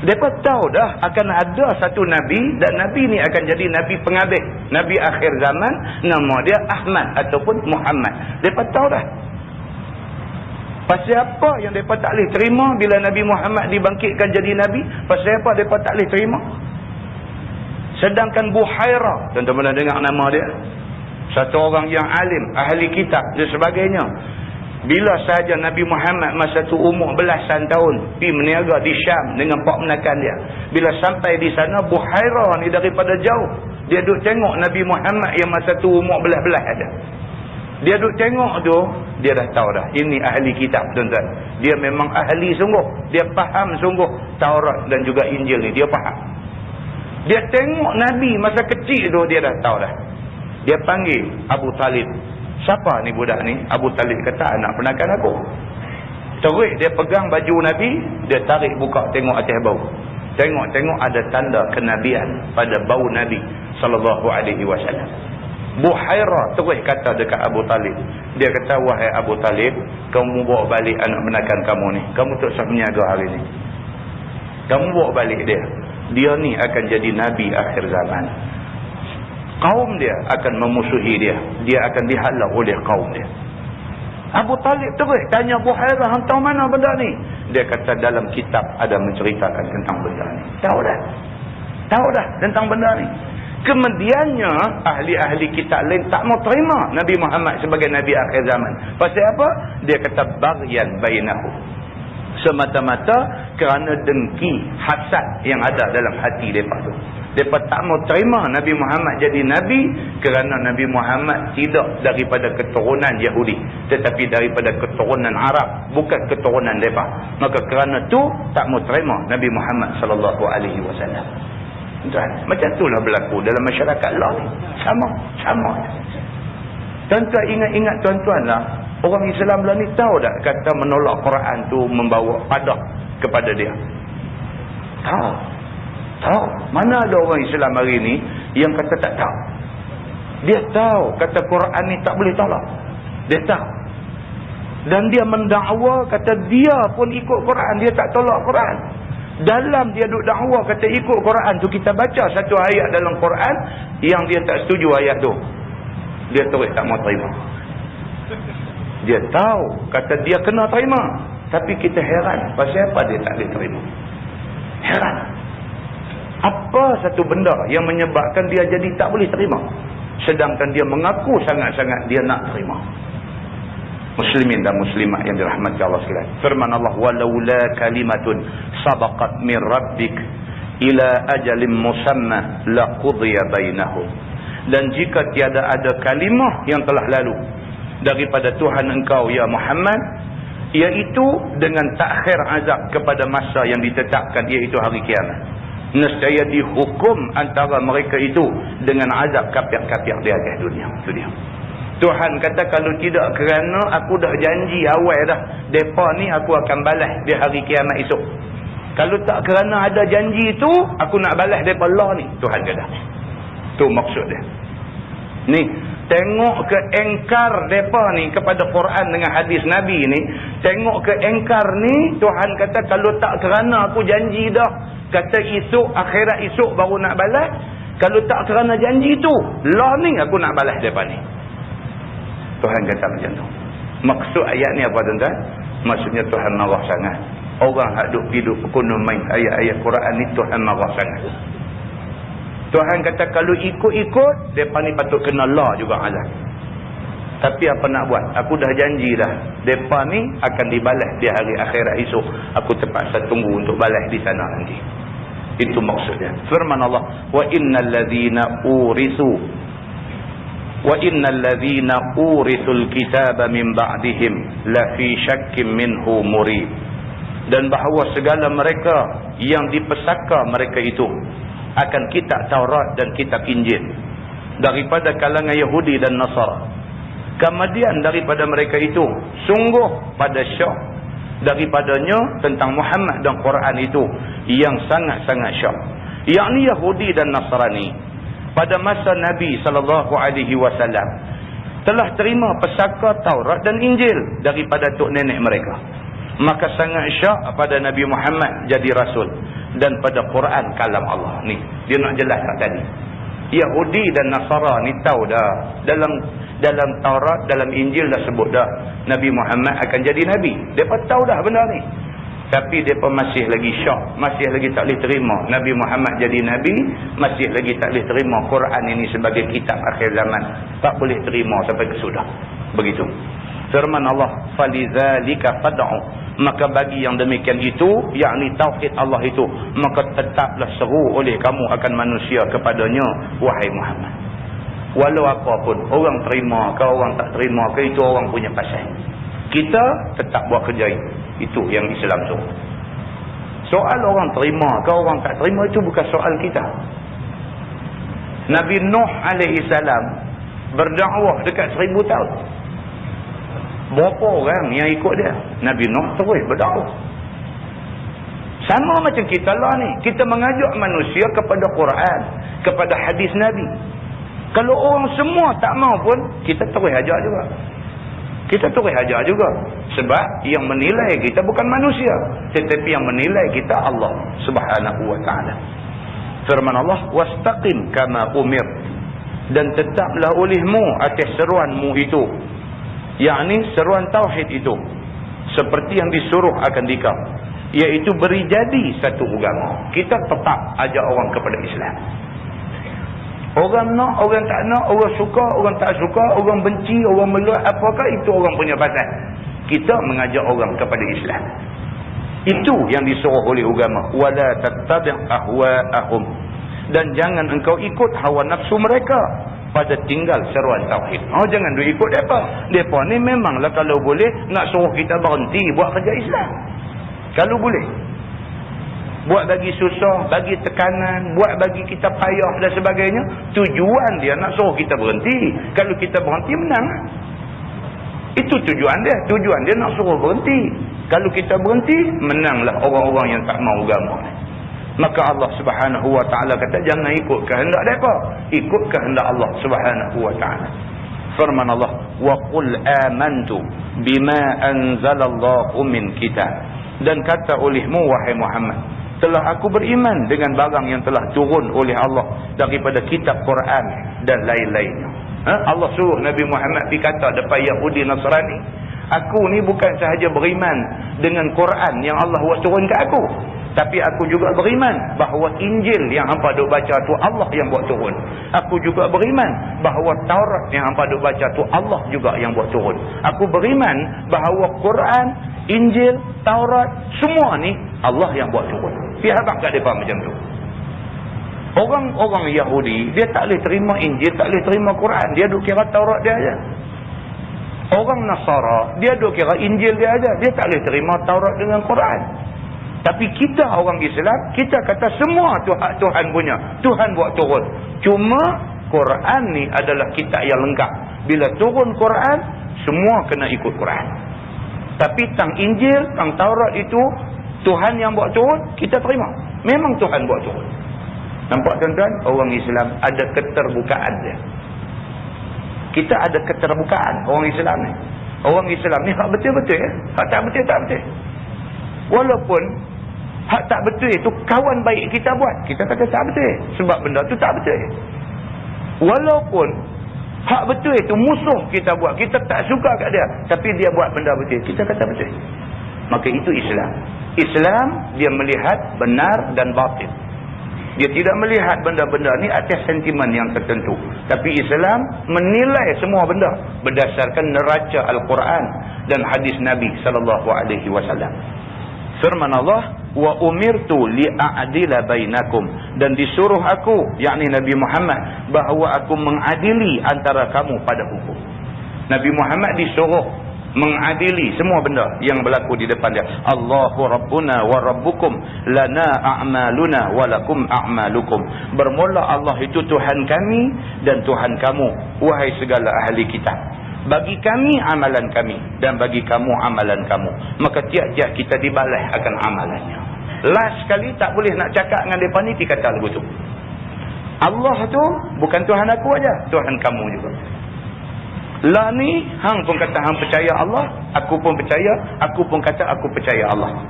Speaker 2: Mereka tahu dah akan ada satu Nabi, dan Nabi ni akan jadi Nabi penghabis, Nabi akhir zaman, nama dia Ahmad ataupun Muhammad. Mereka tahu dah. Pasal apa yang mereka tak boleh terima bila Nabi Muhammad dibangkitkan jadi Nabi? Pasal apa mereka tak boleh terima? Sedangkan Buhairah, tuan-tuan pernah dengar nama dia? Satu orang yang alim, ahli kitab dan sebagainya. Bila sahaja Nabi Muhammad masa tu umur belasan tahun, pergi meniaga di Syam dengan pak menakan dia. Bila sampai di sana, Buhairah ni daripada jauh, dia duduk tengok Nabi Muhammad yang masa tu umur belas-belas ada. Dia duduk tengok tu, dia dah tahu dah, ini ahli kitab, tuan-tuan. Dia memang ahli sungguh, dia faham sungguh Taurat dan juga Injil ni, dia faham. Dia tengok Nabi masa kecil tu, dia dah tahu dah. Dia panggil Abu Talib. Siapa ni budak ni? Abu Talib kata, anak penakan aku. Terus dia pegang baju Nabi, dia tarik buka tengok atas bau. Tengok-tengok ada tanda kenabian pada bau Nabi sallallahu alaihi wasallam. Buhairah terus kata dekat Abu Talib. Dia kata, wahai Abu Talib, kamu bawa balik anak penakan kamu ni. Kamu tak usah menjaga hari ni. Kamu bawa balik dia. Dia ni akan jadi Nabi akhir zaman. Kaum dia akan memusuhi dia. Dia akan dihalau oleh kaum dia. Abu Talib terus tanya Buhairah, hantar mana benda ni? Dia kata, dalam kitab ada menceritakan tentang benda ni. Tahu dah. Tahu dah tentang benda ni. Kemudiannya ahli-ahli kitab lain tak mau terima Nabi Muhammad sebagai Nabi akhir zaman. Pasal apa? Dia kata baghyan bainahu. Semata-mata kerana dengki, hasad yang ada dalam hati mereka tu. Mereka tak mau terima Nabi Muhammad jadi Nabi kerana Nabi Muhammad tidak daripada keturunan Yahudi, tetapi daripada keturunan Arab, bukan keturunan mereka. Maka kerana tu tak mau terima Nabi Muhammad sallallahu alaihi wasallam. Macam itulah berlaku dalam masyarakat lah ni. Sama. Tuan-tuan ingat tuan-tuan lah, orang Islam lah ni tahu tak kata menolak Quran tu membawa padah kepada dia? Tahu. Mana ada orang Islam hari ni yang kata tak tahu? Dia tahu kata Quran ni tak boleh tolak. Dia tahu. Dan dia mendakwa kata dia pun ikut Quran, dia tak tolak Quran. Dalam dia duk dakwa kata ikut Quran tu, kita baca satu ayat dalam Quran yang dia tak setuju ayat tu, dia terus tak mau terima. Dia tahu kata dia kena terima, tapi kita heran pasal apa dia tak boleh terima. Heran. Apa satu benda yang menyebabkan dia jadi tak boleh terima, sedangkan dia mengaku sangat-sangat dia nak terima. Muslimin dan muslimat yang dirahmati Allah sekalian. Firman Allah, walaula kalimatun sabaqat min rabbik ila ajalin musamma laqudiya bainahum. Dan jika tiada ada kalimah yang telah lalu daripada Tuhan engkau ya Muhammad, iaitu dengan takhir azab kepada masa yang ditetapkan, iaitu hari kiamat, nescaya dihukum antara mereka itu dengan azab kafir-kafir di atas dunia. Itu dia. Tuhan kata, kalau tidak kerana aku dah janji awal dah, mereka ni aku akan balas di hari kiamat esok. Kalau tak kerana ada janji itu, aku nak balas mereka lah ni. Tuhan kata. Itu maksud dia. Ni, tengok ke engkar mereka ni kepada Quran dengan hadis Nabi ni. Tengok ke engkar ni, Tuhan kata kalau tak kerana aku janji dah, kata esok, akhirat esok baru nak balas. Kalau tak kerana janji tu, lah ni aku nak balas mereka ni. Tuhan kata macam tu. Maksud ayat ni apa tuan-tuan? Maksudnya Tuhan marah sangat. Orang hak duk hidup kuno main ayat-ayat Quran ni, Tuhan marah sangat. Tuhan kata kalau ikut-ikut, mereka ni patut kena lah juga azab. Tapi apa nak buat? Aku dah janji dah. Mereka ni akan dibalas di hari akhirat esok. Aku terpaksa tunggu untuk balas di sana nanti. Itu maksudnya. Firman Allah, wa innal ladzina urisul kitaba min ba'dihim la fi syakkim minhu murib. Dan bahawa segala mereka yang dipesaka mereka itu akan kitab Taurat dan kitab Injil daripada kalangan Yahudi dan Nasara. Kemudian daripada mereka itu sungguh pada syak daripadanya tentang Muhammad dan Quran itu yang sangat-sangat syak. Yakni Yahudi dan Nasrani pada masa Nabi SAW telah terima pesaka Taurat dan Injil daripada tok nenek mereka. Maka sangat syak pada Nabi Muhammad jadi rasul dan pada Quran kalam Allah. Ni dia nak jelaskan tadi. Yahudi dan Nasara ni tahu dah dalam Taurat, dalam Injil dah sebut dah Nabi Muhammad akan jadi nabi. Depa tahu dah benda ni. Tapi depa masih lagi syak, masih lagi tak boleh terima Nabi Muhammad jadi nabi, masih lagi tak boleh terima Quran ini sebagai kitab akhir zaman. Tak boleh terima sampai ke sudah. Begitu. Firman Allah, falidzalika fad'u, maka bagi yang demikian itu, yakni tauhid Allah itu, maka tetaplah seru oleh kamu akan manusia kepadanya, wahai Muhammad. Walau apa pun, orang terima ke orang tak terima ke, itu orang punya pasal. Kita tetap buat kerja itu yang Islam suruh. Soal orang terima ke orang tak terima itu bukan soal kita. Nabi Nuh alaihi salam berdakwah dekat 1000 tahun. Berapa orang yang ikut dia? Nabi Nuh terus berdakwah. Sama macam kita lah ni. Kita mengajak manusia kepada Quran, kepada hadis Nabi. Kalau orang semua tak mau pun, kita terus ajak juga. Kita terus ajak juga. Sebab yang menilai kita bukan manusia, tetapi yang menilai kita Allah Subhanahu wa ta'ala. Firman Allah, wastaqim kama umir, dan tetaplah olehmu atas seruanmu itu, yakni seruan tauhid itu, seperti yang disuruh akan dikau, iaitu beri jadi satu agama. Kita tetap ajak orang kepada Islam. Orang nak, orang tak nak, orang suka, orang tak suka, orang benci, orang meluat, apakah itu orang punya pasal. Kita mengajak orang kepada Islam. Itu yang disuruh oleh agama. Wala tattabi' ahwa'ahum, dan jangan engkau ikut hawa nafsu mereka pada tinggal seruan tauhid. Jangan duk ikut depa. Depa ni memanglah kalau boleh nak suruh kita berhenti buat kerja Islam. Kalau boleh. Buat bagi susah, bagi tekanan, buat bagi kita payah dan sebagainya. Tujuan dia nak suruh kita berhenti. Kalau kita berhenti, menang. Itu tujuan dia. Tujuan dia nak suruh berhenti. Kalau kita berhenti, menanglah orang-orang yang tak mau agama. Maka Allah Subhanahu wa ta'ala kata, jangan ikut kehendak mereka, ikut kehendak Allah Subhanahu wa ta'ala. Firman Allah, wa qul amantu bima anzalallahu min kitab, dan kata olehmu wahai Muhammad, telah aku beriman dengan barang yang telah turun oleh Allah daripada kitab Quran dan lain-lainnya. Allah suruh Nabi Muhammad pergi kata depan Yahudi Nasrani, aku ni bukan sahaja beriman dengan Quran yang Allah buat turun ke aku, tapi aku juga beriman bahawa Injil yang hampa duk baca tu Allah yang buat turun. Aku juga beriman bahawa Taurat yang hampa duk baca tu Allah juga yang buat turun. Aku beriman bahawa Quran, Injil, Taurat, semua ni Allah yang buat turun. Dia habaq kat depa macam tu. Orang-orang Yahudi, dia tak boleh terima Injil, tak boleh terima Quran. Dia duk kira Taurat dia aja. Orang Nasara, dia duk kira Injil dia aja. Dia tak boleh terima Taurat dengan Quran. Tapi kita orang Islam, kita kata semua tu hak Tuhan punya. Tuhan buat turun. Cuma Quran ni adalah kitab yang lengkap. Bila turun Quran, semua kena ikut Quran. Tapi tang Injil, tang Taurat itu Tuhan yang buat turun, kita terima. Memang Tuhan buat turun. Nampak tuan-tuan? Orang Islam ada keterbukaan dia. Kita ada keterbukaan orang Islam ni. Orang Islam ni hak betul-betul ya. Hak tak betul tak betul. Walaupun hak tak betul itu kawan baik kita buat, kita kata tak betul sebab benda tu tak betul. Walaupun hak betul itu musuh kita buat, kita tak suka kat dia, tapi dia buat benda betul, kita kata betul. Maka itu Islam. Islam dia melihat benar dan batil. Dia tidak melihat benda-benda ni atas sentimen yang tertentu. Tapi Islam menilai semua benda berdasarkan neraca Al-Quran dan hadis Nabi SAW. Firman Allah, wa umirtu li'a'dila bainakum, dan disuruh aku, yakni Nabi Muhammad, bahawa aku mengadili antara kamu pada hukum. Nabi Muhammad disuruh mengadili semua benda yang berlaku di depan dia. Allahu Rabbuna wa Rabbukum lana a'maluna wa lakum a'malukum. Bermula Allah itu Tuhan kami dan Tuhan kamu, wahai segala ahli kitab. Bagi kami amalan kami dan bagi kamu amalan kamu. Maka tiap-tiap kita dibalas akan amalannya. Last sekali tak boleh nak cakap dengan mereka ni, dia kata lagu tu. Allah tu bukan Tuhan aku aja, Tuhan kamu juga. Lah ni, hang pun kata hang percaya Allah, aku pun percaya, aku pun kata aku percaya Allah.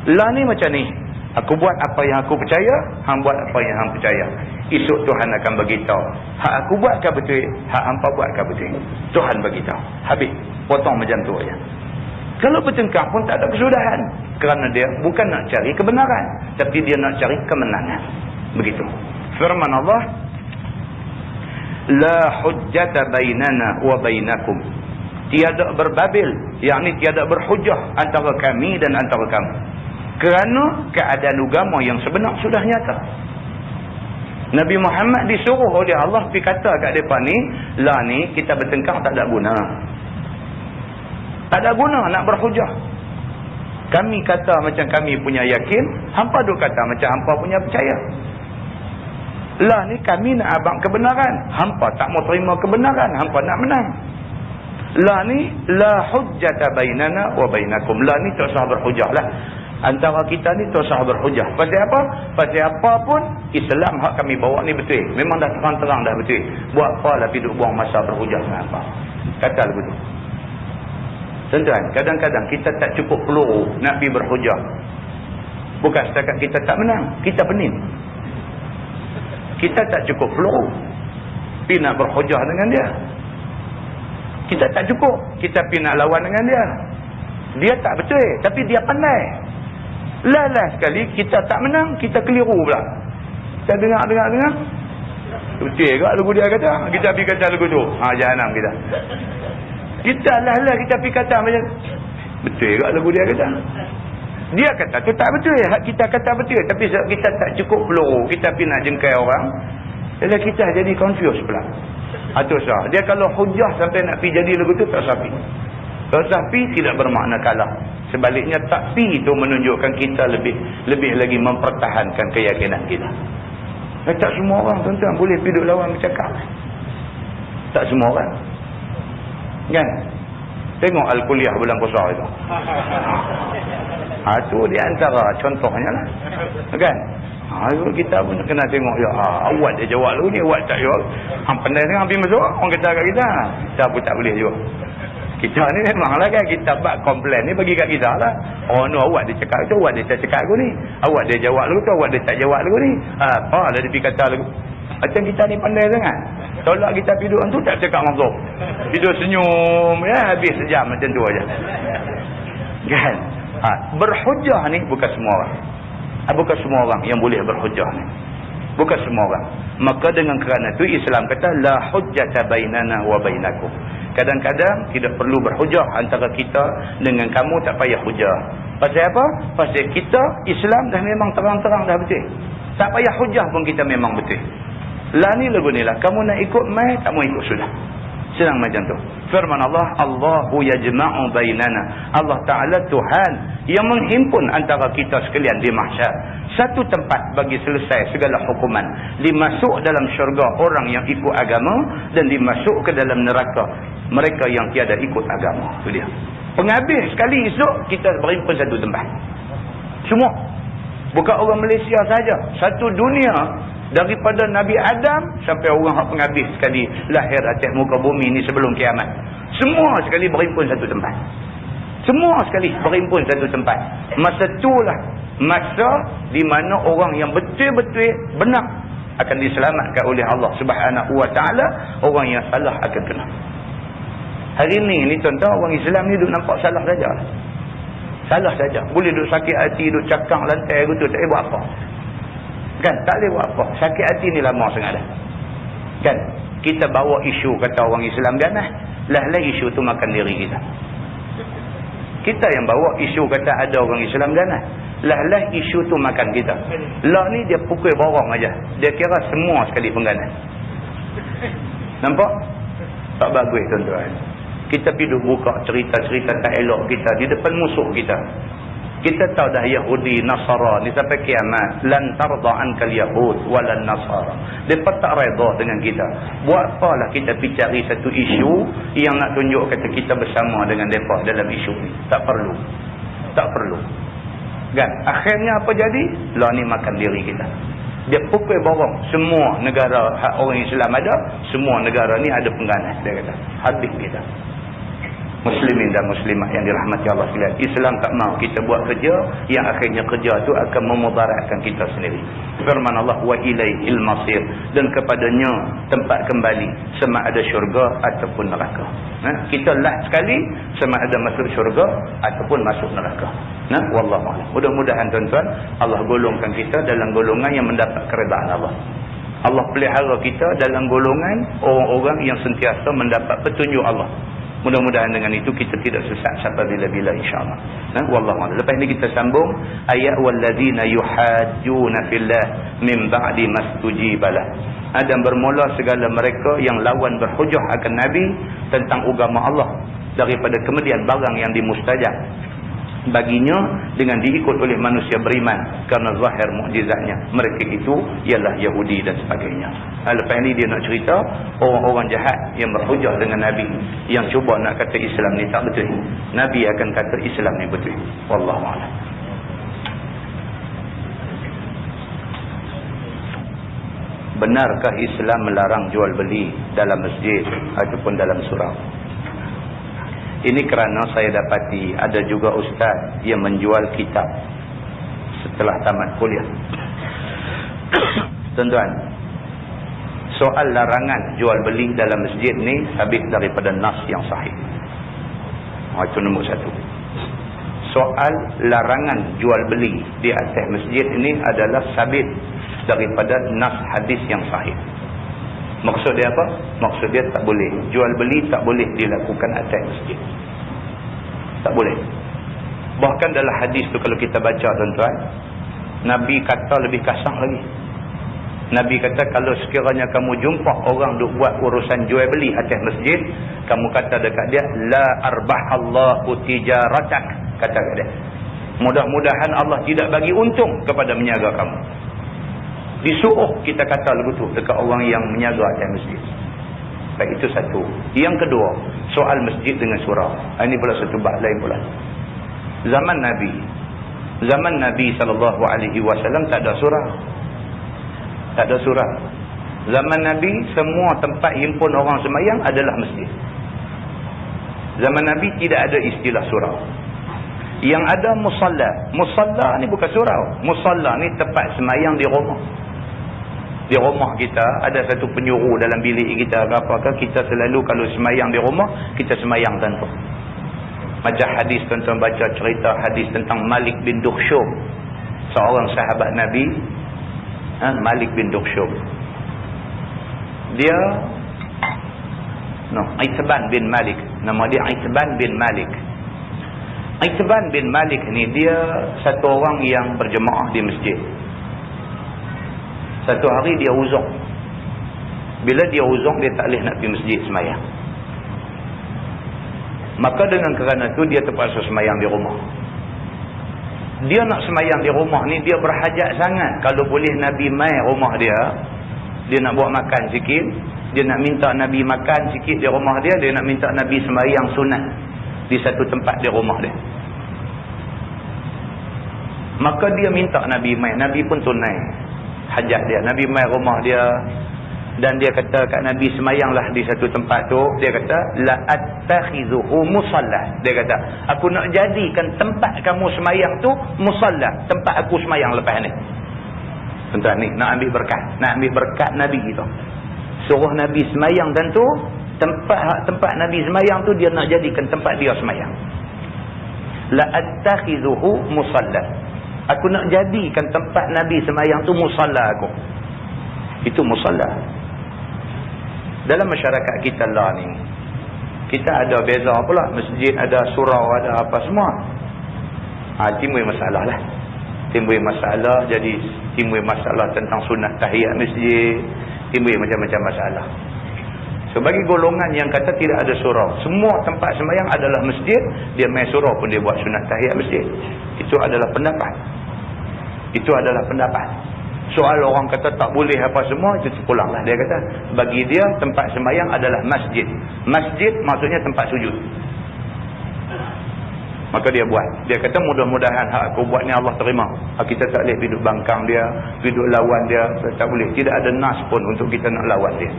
Speaker 2: Lah ni macam ni, aku buat apa yang aku percaya, hang buat apa yang hang percaya. Esok Tuhan akan beritahu, hak aku buatkah betul, hak hampa buatkah betul. Tuhan beritahu. Habis, potong macam tu aja. Kalau bertengkar pun tak ada kesudahan, kerana dia bukan nak cari kebenaran, tapi dia nak cari kemenangan. Begitu. Firman Allah, la hujjata bainana wa bainakum. Tiada berbabil, yakni tiada berhujah antara kami dan antara kamu. Kerana keadaan agama yang sebenar sudah nyata. Nabi Muhammad disuruh oleh Allah pergi kata kat mereka ni, lah ni kita bertengkar tak ada guna. Tak ada guna nak berhujah. Kami kata macam kami punya yakin, hampa duk kata macam hampa punya percaya. Lah ni kami nak abang kebenaran, hampa tak mau terima kebenaran, hampa nak menang. Lah ni la hujjata bainana wa bainakum. Lah ni tak usah berhujah lah. Antara kita ni tak usah berhujah. Pasal apa? Pasal apa pun Islam hak kami bawa ni betul. Memang dah terang-terang dah betul. Buat apa lah duduk buang masa berhujah dengan apa? Kata begitu. Tuan-tuan, kadang-kadang kita tak cukup peluru nak pergi berhujah. Bukan setakat kita tak menang, kita pening. Kita tak cukup peluru pergi nak berhujah dengan dia. Kita tak cukup kita pergi nak lawan dengan dia. Dia tak betul, tapi dia pandai. Lalah sekali kita tak menang, kita keliru pula. Kita dengar. Betul ke lagu dia kata? Kita pergi kata lagu tu. Jahanam kita. Kita lah kita pergi kata macam betul ke lagu dia kata? Dia kata tu tak betul. Kita kata betul, tapi sebab kita tak cukup peluru, kita pergi nak jengkai orang, jadi kita jadi confused pula. Atau sah. Dia kalau hujah sampai nak pergi jadi lagu tu, tak sapi. Tak sapi tidak bermakna kalah. Sebaliknya takpi itu menunjukkan kita lebih lagi mempertahankan keyakinan kita. Tak semua orang tuan-tuan boleh pergi duduk lawan bercakap. Tak semua orang. Kan? Tengok Al-Kuliah bulan puasa itu. Itu di antara contohnya lah. Kan? Kita pun kena tengok ya, awak dia jawab lagu ni, awak tak jawab. Hang pandai tengok habis masuk, orang kata kat kita. Kita pun tak boleh jawab. Kita ni memanglah kan, kita buat komplain ni bagi kat kita lah. Oh no, awak dia cakap tu, awak dia tak cakap lagu ni. Awak dia jawab lagu tu, awak dia tak jawab lagu ni. Apa lah dia pergi kata lagu. Macam kita ni pandai sangat. Tolak kita tidur tu tak cakap langsung. Tidur senyum, ya habis sejam macam tu aja. Kan? Berhujah ni bukan semua orang. Bukan semua orang yang boleh berhujah ni. Bukan semua orang. Maka dengan kerana itu Islam kata la hujjata bainana wa bainakum. Kadang-kadang tidak perlu berhujah antara kita dengan kamu, tak payah hujah. Pasal apa? Pasal kita Islam dah memang terang-terang dah betul. Tak payah hujah pun kita memang betul. Lah ni lagu ni lah. Kamu nak ikut mai, tak mau ikut sudah. Senang macam tu. Firman Allah, Allahu yajma'u bainana. Allah Ta'ala Tuhan yang menghimpun antara kita sekalian di mahsyar. Satu tempat bagi selesai segala hukuman. Dimasuk dalam syurga orang yang ikut agama dan dimasuk ke dalam neraka mereka yang tiada ikut agama. Itu dia. Penghabis sekali esok kita berhimpun satu tempat. Semua. Bukan orang Malaysia saja. Satu dunia Daripada Nabi Adam sampai orang yang penghabis sekali lahir atas muka bumi ni sebelum kiamat. Semua sekali berhimpun satu tempat. Semua sekali berhimpun satu tempat. Masa itulah masa di mana orang yang betul-betul benar akan diselamatkan oleh Allah Subhanahu Wa Taala, orang yang salah akan kena. Hari ni tuan-tuan, orang Islam ni duk nampak salah saja. Salah saja. Boleh duk sakit hati, duk cakang lantai gitu, tak boleh buat apa. Kan? Tak boleh buat apa. Sakit hati ni lama sangat dah. Kan? Kita bawa isu kata orang Islam ganas. Lah isu tu makan diri kita. Kita yang bawa isu kata ada orang Islam ganas. Lah isu tu makan kita. Lah ni dia pukul borong aja. Dia kira semua sekali pengganas. Nampak? Tak bagus tuan-tuan. Kita pergi buka cerita-cerita tak elok kita di depan musuh kita. Kita tahu dah Yahudi, Nasara ni sampai kiamat. Lan tarda ankal Yahud walan Nasara. Mereka tak reda dengan kita. Buat apalah kita pergi cari satu isu yang nak tunjuk kata kita bersama dengan mereka dalam isu ni. Tak perlu. Tak perlu. Kan? Akhirnya apa jadi? Lah ni makan diri kita. Dia pukul borong. Semua negara orang Islam ada. Semua negara ni ada pengganas. Dia kata. Habis kita. Muslimin dan muslimah yang dirahmati Allah sekalian. Islam tak mahu kita buat kerja yang akhirnya kerja tu akan memudaratkan kita sendiri. Firman Allah, wa ilaihil masir, dan kepadanya tempat kembali, sama ada syurga ataupun neraka. Kita last sekali sama ada masuk syurga ataupun masuk neraka. Wallahu a'lam. Mudah-mudahan tuan-tuan Allah golongkan kita dalam golongan yang mendapat keredaan Allah. Allah pelihara kita dalam golongan orang-orang yang sentiasa mendapat petunjuk Allah. Mudah-mudahan dengan itu kita tidak sesat sampai bila-bila insya-Allah. Wallahu a'lam. Lepas ini kita sambung ayat walladzina yuhajjuna fillah min ba'di mastujibalah. Dan bermula segala mereka yang lawan berhujah akan Nabi tentang agama Allah daripada kemudian barang yang dimustajab baginya dengan diikut oleh manusia beriman kerana zahir mukjizatnya. Mereka itu ialah Yahudi dan sebagainya. Lepas ini dia nak cerita orang-orang jahat yang berhujah dengan Nabi, yang cuba nak kata Islam ni tak betul. Nabi akan kata Islam ni betul. Wallahu a'lam. Benarkah Islam melarang jual beli dalam masjid ataupun dalam surau? Ini kerana saya dapati ada juga ustaz yang menjual kitab setelah tamat kuliah. Tuan-tuan, soal larangan jual beli dalam masjid ni sabit daripada nas yang sahih. Itu nombor satu. Soal larangan jual beli di atas masjid ini adalah sabit daripada nas hadis yang sahih. Maksud dia apa? Maksud dia tak boleh. Jual beli tak boleh dilakukan atas masjid. Tak boleh. Bahkan dalam hadis tu kalau kita baca tuan-tuan, Nabi kata lebih kasar lagi. Nabi kata kalau sekiranya kamu jumpa orang duk buat urusan jual beli atas masjid, kamu kata dekat dia, la arbahallahu tijaratak. Kata dekat dia, mudah-mudahan Allah tidak bagi untung kepada meniaga kamu. Disuruh kita kata begitu dekat orang yang menjaga atas masjid. Baik, itu satu. Yang kedua, soal masjid dengan surau. Ini pula satu bab lain pula. Zaman Nabi SAW tak ada surau. Tak ada surau. Zaman Nabi semua tempat himpun orang semayang adalah masjid. Zaman Nabi tidak ada istilah surau. Yang ada musalla. Musalla ni bukan surau. Musalla ni tempat semayang di rumah. Di rumah kita ada satu penyuruh dalam bilik kita ke apakah, kita selalu kalau semayang di rumah kita semayang tanpa. Macam hadis tuan-tuan baca cerita hadis tentang Malik bin Dukhshum, seorang sahabat Nabi. Malik bin Dukhshum, dia Itban bin Malik, nama dia Itban bin Malik. Itban bin Malik ni dia satu orang yang berjemaah di masjid. Satu hari dia uzur. Bila dia uzur, dia tak boleh nak pergi masjid semayang. Maka dengan kerana tu dia terpaksa semayang di rumah. Dia nak semayang di rumah ni, dia berhajat sangat. Kalau boleh Nabi mai rumah dia, dia nak buat makan sikit, dia nak minta Nabi makan sikit di rumah dia, dia nak minta Nabi semayang sunat di satu tempat di rumah dia. Maka dia minta Nabi mai. Nabi pun tunai.
Speaker 1: hajat dia. Nabi mai rumah dia dan dia kata kat Nabi, semayanglah di satu tempat tu. Dia kata, la attakhizuhu musalla. Dia kata, aku nak jadikan tempat kamu semayang tu musalla, tempat aku semayang lepas ni. Tuan-tuan ni nak ambil berkat Nabi gitu. Suruh Nabi semayang dan tu tempat Nabi semayang tu dia nak jadikan tempat dia semayang. La attakhizuhu musalla. Aku nak jadikan tempat Nabi semayang tu musalla aku. Itu musalla. Dalam masyarakat kita lah ni, kita ada beza pula. Masjid ada surau, ada apa semua. Timbul masalah lah. Timbul masalah, jadi timbul masalah tentang sunat tahiyat masjid. Timbul macam-macam masalah. So bagi golongan yang kata tidak ada surau, semua tempat sembahyang adalah masjid, dia main surau pun dia buat sunat tahiyat masjid. Itu adalah pendapat. Soal orang kata tak boleh apa semua, itu terpulanglah. Dia kata bagi dia tempat sembahyang adalah masjid. Masjid maksudnya tempat sujud. Maka dia buat. Dia kata mudah-mudahan hak aku buat ni Allah terima. Kita tak boleh duduk bangkang dia, duduk lawan dia, tak boleh. Tidak ada nas pun untuk kita nak lawan dia.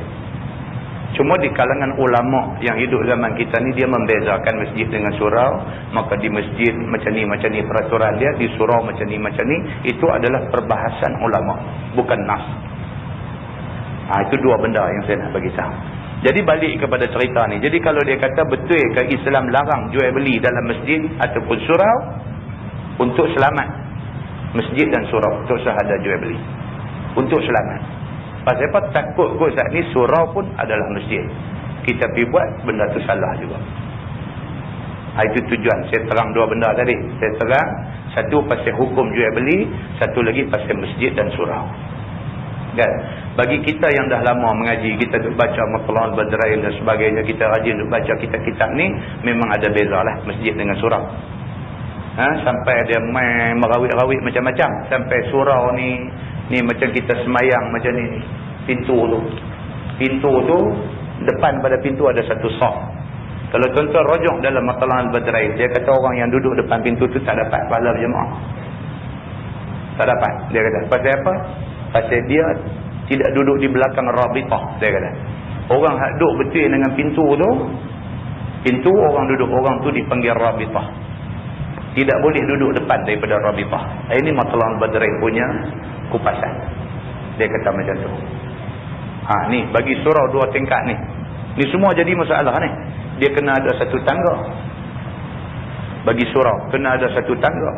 Speaker 1: Cuma di kalangan ulama yang hidup zaman kita ni, dia membezakan masjid dengan surau. Maka di masjid macam ni peraturan dia, di surau macam ni. Itu adalah perbahasan ulama, bukan nas. Itu dua benda yang saya nak bagi tahu. Jadi balik kepada cerita ni. Jadi kalau dia kata betul ke Islam larang jual beli dalam masjid ataupun surau, untuk selamat masjid dan surau, tak usah ada jual beli. Untuk selamat. Pasal apa? Takut kot saat ni surau pun adalah masjid. Kita pergi buat benda tu salah juga. Itu tujuan. Saya terang dua benda tadi. Saya terang satu pasal hukum jual beli, satu lagi pasal masjid dan surau. Kan? Bagi kita yang dah lama mengaji, kita duk baca Matla'ul Badrain dan sebagainya, kita rajin duk baca kitab-kitab ni, memang ada bezalah masjid dengan surau. Sampai dia main merawit-rawit macam-macam. Sampai surau ni macam kita semayang macam ni. Pintu tu depan pada pintu ada satu saf. Kalau tuan-tuan rojok dalam Matla'ul Badrain, dia kata orang yang duduk depan pintu tu tak dapat pahala berjemaah. Tak dapat. Dia kata pasal apa? Pasal dia tidak duduk di belakang rabitah. Dia kata orang hak duduk betul dengan pintu tu, pintu orang duduk, orang tu dipanggil rabitah. Tidak boleh duduk depan daripada rabitah. Ini Matla'ul Badrain punya kupasan. Dia kata macam tu. Ni bagi surau dua tingkat ni. Ni semua jadi masalah ni. Dia kena ada satu tangga. Bagi surau kena ada satu tangga.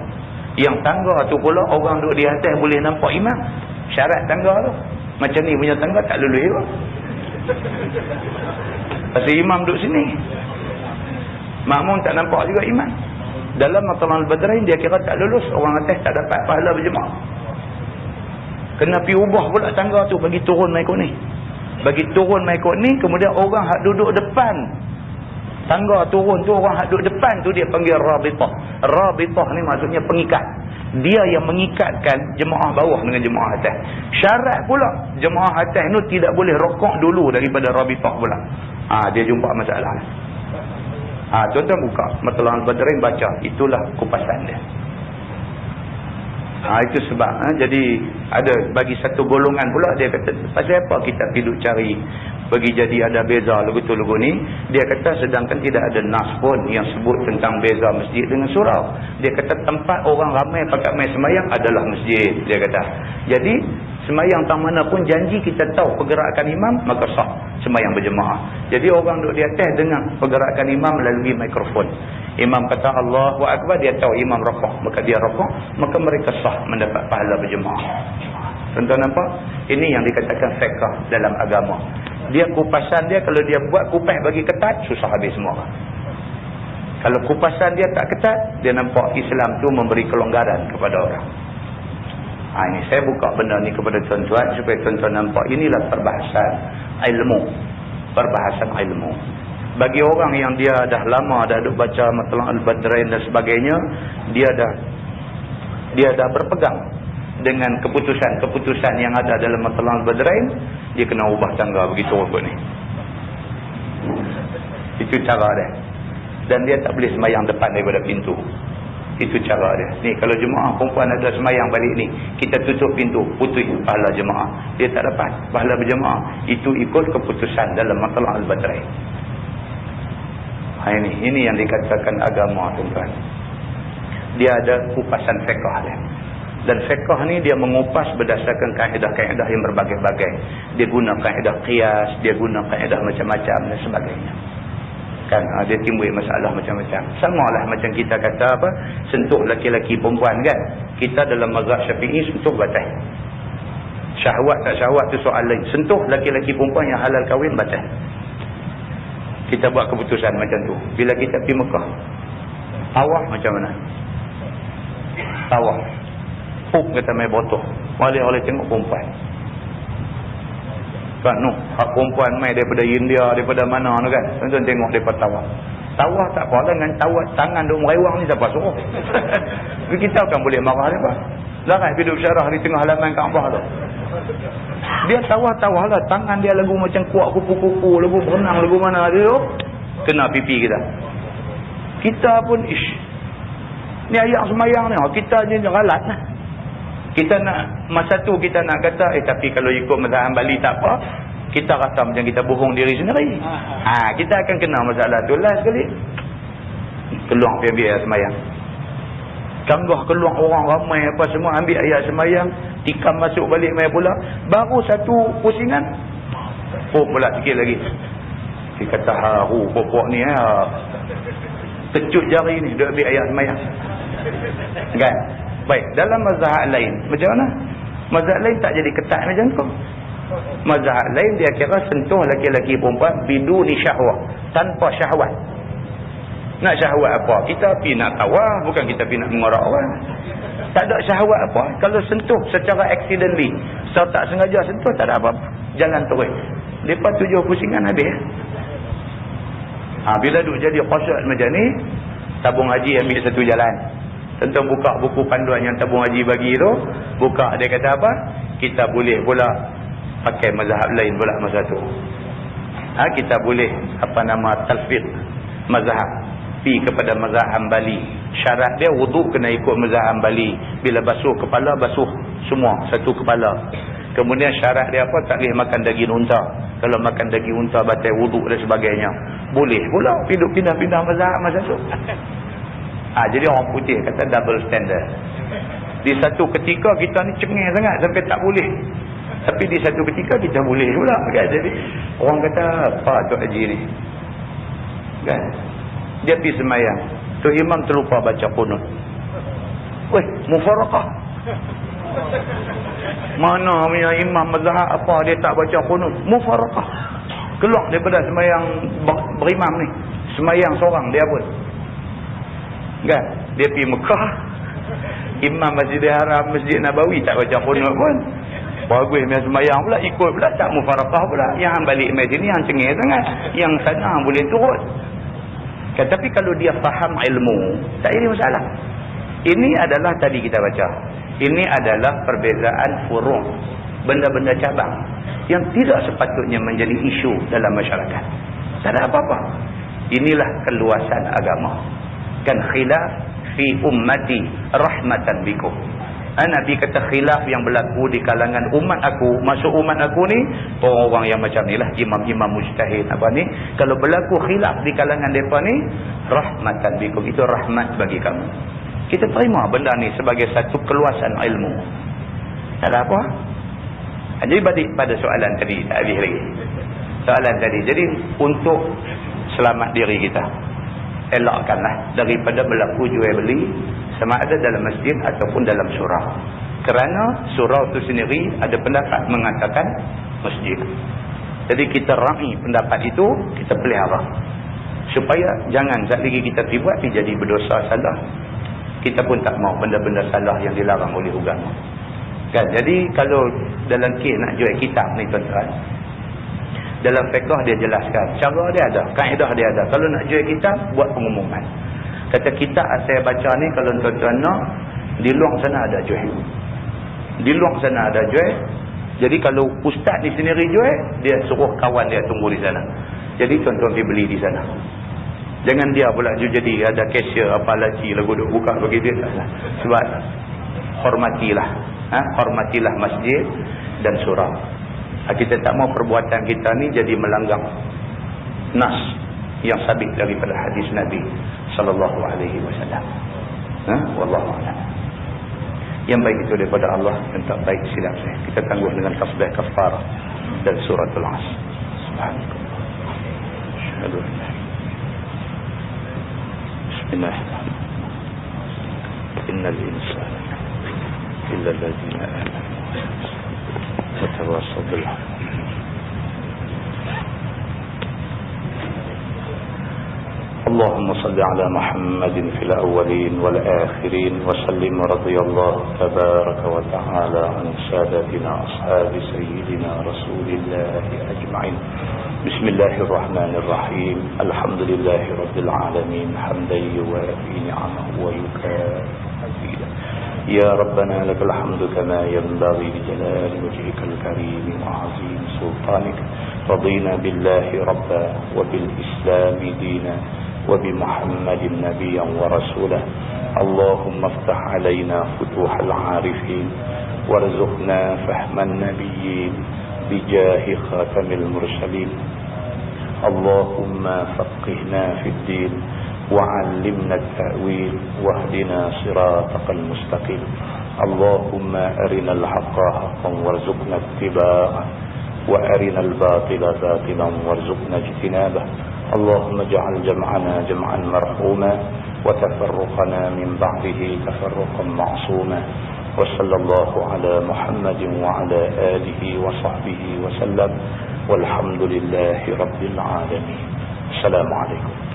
Speaker 1: Yang tangga tu pula orang duduk di atas boleh nampak imam. Syarat tangga tu. Macam ni punya tangga tak lulus juga. Pasal imam duduk sini. Makmum tak nampak juga imam. Dalam Matla'ul Badrain dia kira tak lulus. Orang atas tak dapat pahala berjemaah. Kena pergi ubah pula tangga tu bagi turun mengikut ni. Bagi turun mengikut ni, kemudian orang hak duduk depan tangga turun tu, orang hak duduk depan tu dia panggil rabitah. Rabitah ni maksudnya pengikat. Dia yang mengikatkan jemaah bawah dengan jemaah atas. Syarat pula jemaah atas ni tidak boleh rokok dulu daripada rabitah pula. Dia jumpa masalah. Tuan-tuan buka Matla'ul Badrain, baca. Itulah kupasan dia. Itu sebab jadi ada bagi satu golongan pula dia kata pasal apa kita pergi cari bagi jadi ada beza lugu-lugu ni. Dia kata sedangkan tidak ada nas pun yang sebut tentang beza masjid dengan surau. Dia kata tempat orang ramai pakat main semayang adalah masjid. Dia kata jadi semayang tang mana pun janji kita tahu pergerakan imam, maka sah semayang berjemaah. Jadi orang duduk di atas dengar pergerakan imam melalui mikrofon. Imam kata Allahu Akbar, dia tahu imam rokok, maka dia rokok, maka mereka sah mendapat pahala berjemaah. Tuan-tuan nampak? Ini yang dikatakan fiqh dalam agama. Dia kupasan dia, kalau dia buat kupas bagi ketat, susah habis semua. Kalau kupasan dia tak ketat, dia nampak Islam tu memberi kelonggaran kepada orang. Ini saya buka benda ni kepada tuan-tuan supaya tuan-tuan nampak inilah perbahasan ilmu. Perbahasan ilmu. Bagi orang yang dia dah lama dah duk baca Matla'ul Badrain dan sebagainya, dia dah berpegang dengan keputusan-keputusan yang ada dalam Matla'ul Badrain, dia kena ubah tangga begitu kot ni. Itu cara dia. Dan dia tak boleh semayang depan daripada pintu.
Speaker 2: Itu cara dia. Ni kalau jemaah perempuan ada semayang balik ni, kita tutup pintu, putus pahala jemaah. Dia tak dapat pahala berjemaah. Itu ikut keputusan dalam makalah Al-Badrai. Ini yang dikatakan agama, tuan-tuan. Dia ada kupasan fiqh dia. Dan fiqh ni dia mengupas berdasarkan kaedah-kaedah yang berbagai-bagai. Dia guna kaedah qiyas, dia guna kaedah macam-macam dan sebagainya. Kan dia timbul masalah macam-macam. Samalah macam kita kata apa, sentuh laki-laki perempuan kan. Kita dalam mazhab Syafi'i sentuh batal. Syahwat tak syahwat tu soal lain. Sentuh laki-laki perempuan yang halal kahwin batal. Kita buat keputusan macam tu. Bila kita pergi Mekah, tawaf macam mana? Tawaf. Kata main botoh. Oleh tengok perempuan. Kan hak perempuan mai daripada India, daripada mana tu kan. Tuan-tuan tengok depa tawaf. Tawaf tak apa dengan tawaf tangan duk merewang ni siapa suruh. Kita kan boleh marah depa. Larat hidup syarah di tengah halaman Kaabah tu. Dia tawaf lah, tangan dia lagu macam kuat kupu-kupu, lagu berenang, lagu mana dia tu. Kena pipi kita. Kita pun ni ayat semayang ni, kita je ralat lah. Kita nak, masa tu kita nak kata, tapi kalau ikut mazhab Hambali tak apa, kita rasa macam kita bohong diri sendiri. Kita akan kena masalah tu lah sekali. Keluar biar semayang. Canggah keluar orang ramai apa semua, ambil ayat semayang, tikam masuk balik main pula. Baru satu pusingan, pula sikit lagi. Dia kata, haru pokok ni kecut jari ni, dia ambil ayat semayang. Kan? Baik, dalam mazhab lain macam mana? Mazhab lain tak jadi ketat macam tu. Mazhab lain dia kira sentuh laki-laki perempuan biduni syahwat, tanpa syahwat. Nak syahwat apa? Kita pergi nak tawaf, bukan kita pergi nak mengorak orang. Tak ada syahwat apa. Kalau sentuh secara accidentally, so tak sengaja sentuh, tak ada apa-apa. Jalan terus. Lepas 7 pusingan habis. Bila duk jadi qasad macam ni, tabung haji ambil satu jalan. Tentu buka buku panduan yang tabung haji bagi tu, buka dia kata apa? Kita boleh pula pakai mazhab lain pula masa tu. Kita boleh talfiq mazhab pi kepada mazhab Hambali. Syarat dia wuduk kena ikut mazhab Hambali. Bila basuh kepala, basuh semua satu kepala. Kemudian syarat dia apa? Tak boleh makan daging unta. Kalau makan daging unta batal wuduk dan sebagainya. Boleh pula hidup pindah-pindah mazhab masa tu. Jadi orang putih kata double standard. Di satu ketika kita ni cengeng sangat sampai tak boleh. Tapi di satu ketika kita boleh pula kan. Jadi orang kata apa Tok Haji ni? Kan? Dia pergi semayang. Tu imam terlupa baca qunut. Weh, mufaraqah. Mana punya imam mazhab apa dia tak baca qunut? Mufaraqah. Keluar daripada semayang berimam ni. Semayang seorang dia pun. Kan? Dia pergi Mekah. Imam Masjidil Haram, Masjid Nabawi tak baca qunut pun. Bagus main semayang pula, ikut pula tak mufaraqah pula. Yang balik mai sini yang cengeng sangat. Yang sana boleh turut. Kan, tapi kalau dia faham ilmu, tak ada masalah. Ini adalah tadi kita baca. Ini adalah perbezaan furu', benda-benda cabang yang tidak sepatutnya menjadi isu dalam masyarakat. Tak ada apa-apa. Inilah keluasan agama. Kan khilaf fi ummati rahmatan bikum. Nabi kata khilaf yang berlaku di kalangan umat aku, masuk umat aku ni orang-orang yang macam ni lah, imam-imam mujtahid apa ni, kalau berlaku khilaf di kalangan mereka ni, rahmatan bikum, itu rahmat bagi kamu. Kita terima benda ni sebagai satu keluasan ilmu. Tak ada apa. Jadi balik pada soalan tadi, tak habis lagi soalan tadi. Jadi untuk selamat diri kita, elakkanlah daripada berlaku jual beli sama ada dalam masjid ataupun dalam surau. Kerana surau itu sendiri ada pendapat mengatakan masjid. Jadi kita raih pendapat itu, kita pelihara. Supaya jangan sekali lagi kita buat jadi berdosa salah. Kita pun tak mau benda-benda salah yang dilarang oleh agama. Kan? Jadi kalau dalam kes nak jual kitab ni tuan-tuan, dalam fiqh dia jelaskan, cara dia ada, kaedah dia ada. Kalau nak jual kitab, buat pengumuman. Kata kitab saya baca ni, kalau tuan-tuan nak, di luar sana ada jual. Di luar sana ada jual. Jadi kalau ustaz ni sendiri jual, dia suruh kawan dia tunggu di sana. Jadi tuan-tuan pergi beli di sana. Jangan dia pula jadi ada cashier apa lagi lagu duk buka bagi dia. Sebab hormatilah, hormatilah masjid dan surau. Kita tak mau perbuatan kita ni jadi melanggar nas yang sabit daripada hadis Nabi sallallahu alaihi wasallam. Wallahu a'lam. Yang baik itu daripada Allah, yang tak baik silap saya. Kita tangguh dengan tasbih kafarah dan suratul Asr. Subhanallah. Asyhadu an la Bismillahirrahmanirrahim. Innal insana illa alladhina amanu wa tawassaw bil haqq. اللهم صل على محمد في الأولين والآخرين وسلم رضي الله تبارك وتعالى عن سادتنا أصحاب سيدنا رسول الله أجمعين. بسم الله الرحمن الرحيم. الحمد لله رب العالمين حمدا يوافي نعمه ويكافئ مزيدا. يا ربنا لك الحمد كما ينبغي لجلال وجهك الكريم وعظيم سلطانك. رضينا بالله ربا وبالإسلام دينا وبمحمد نبيا ورسولا. اللهم افتح علينا فتوح العارفين وارزقنا فهم النبيين بجاه خاتم المرسلين. اللهم فقهنا في الدين وعلمنا التأويل واهدنا صراطك المستقيم. اللهم أرنا الحق حقا وارزقنا اتباعه وأرنا الباطل باطلا وارزقنا اجتنابه. اللهم اجعل جمعنا جمعا مرحوما وتفرقنا من بعده تفرقا معصوما. وصلى الله على محمد وعلى آله وصحبه وسلم والحمد لله رب العالمين. السلام عليكم.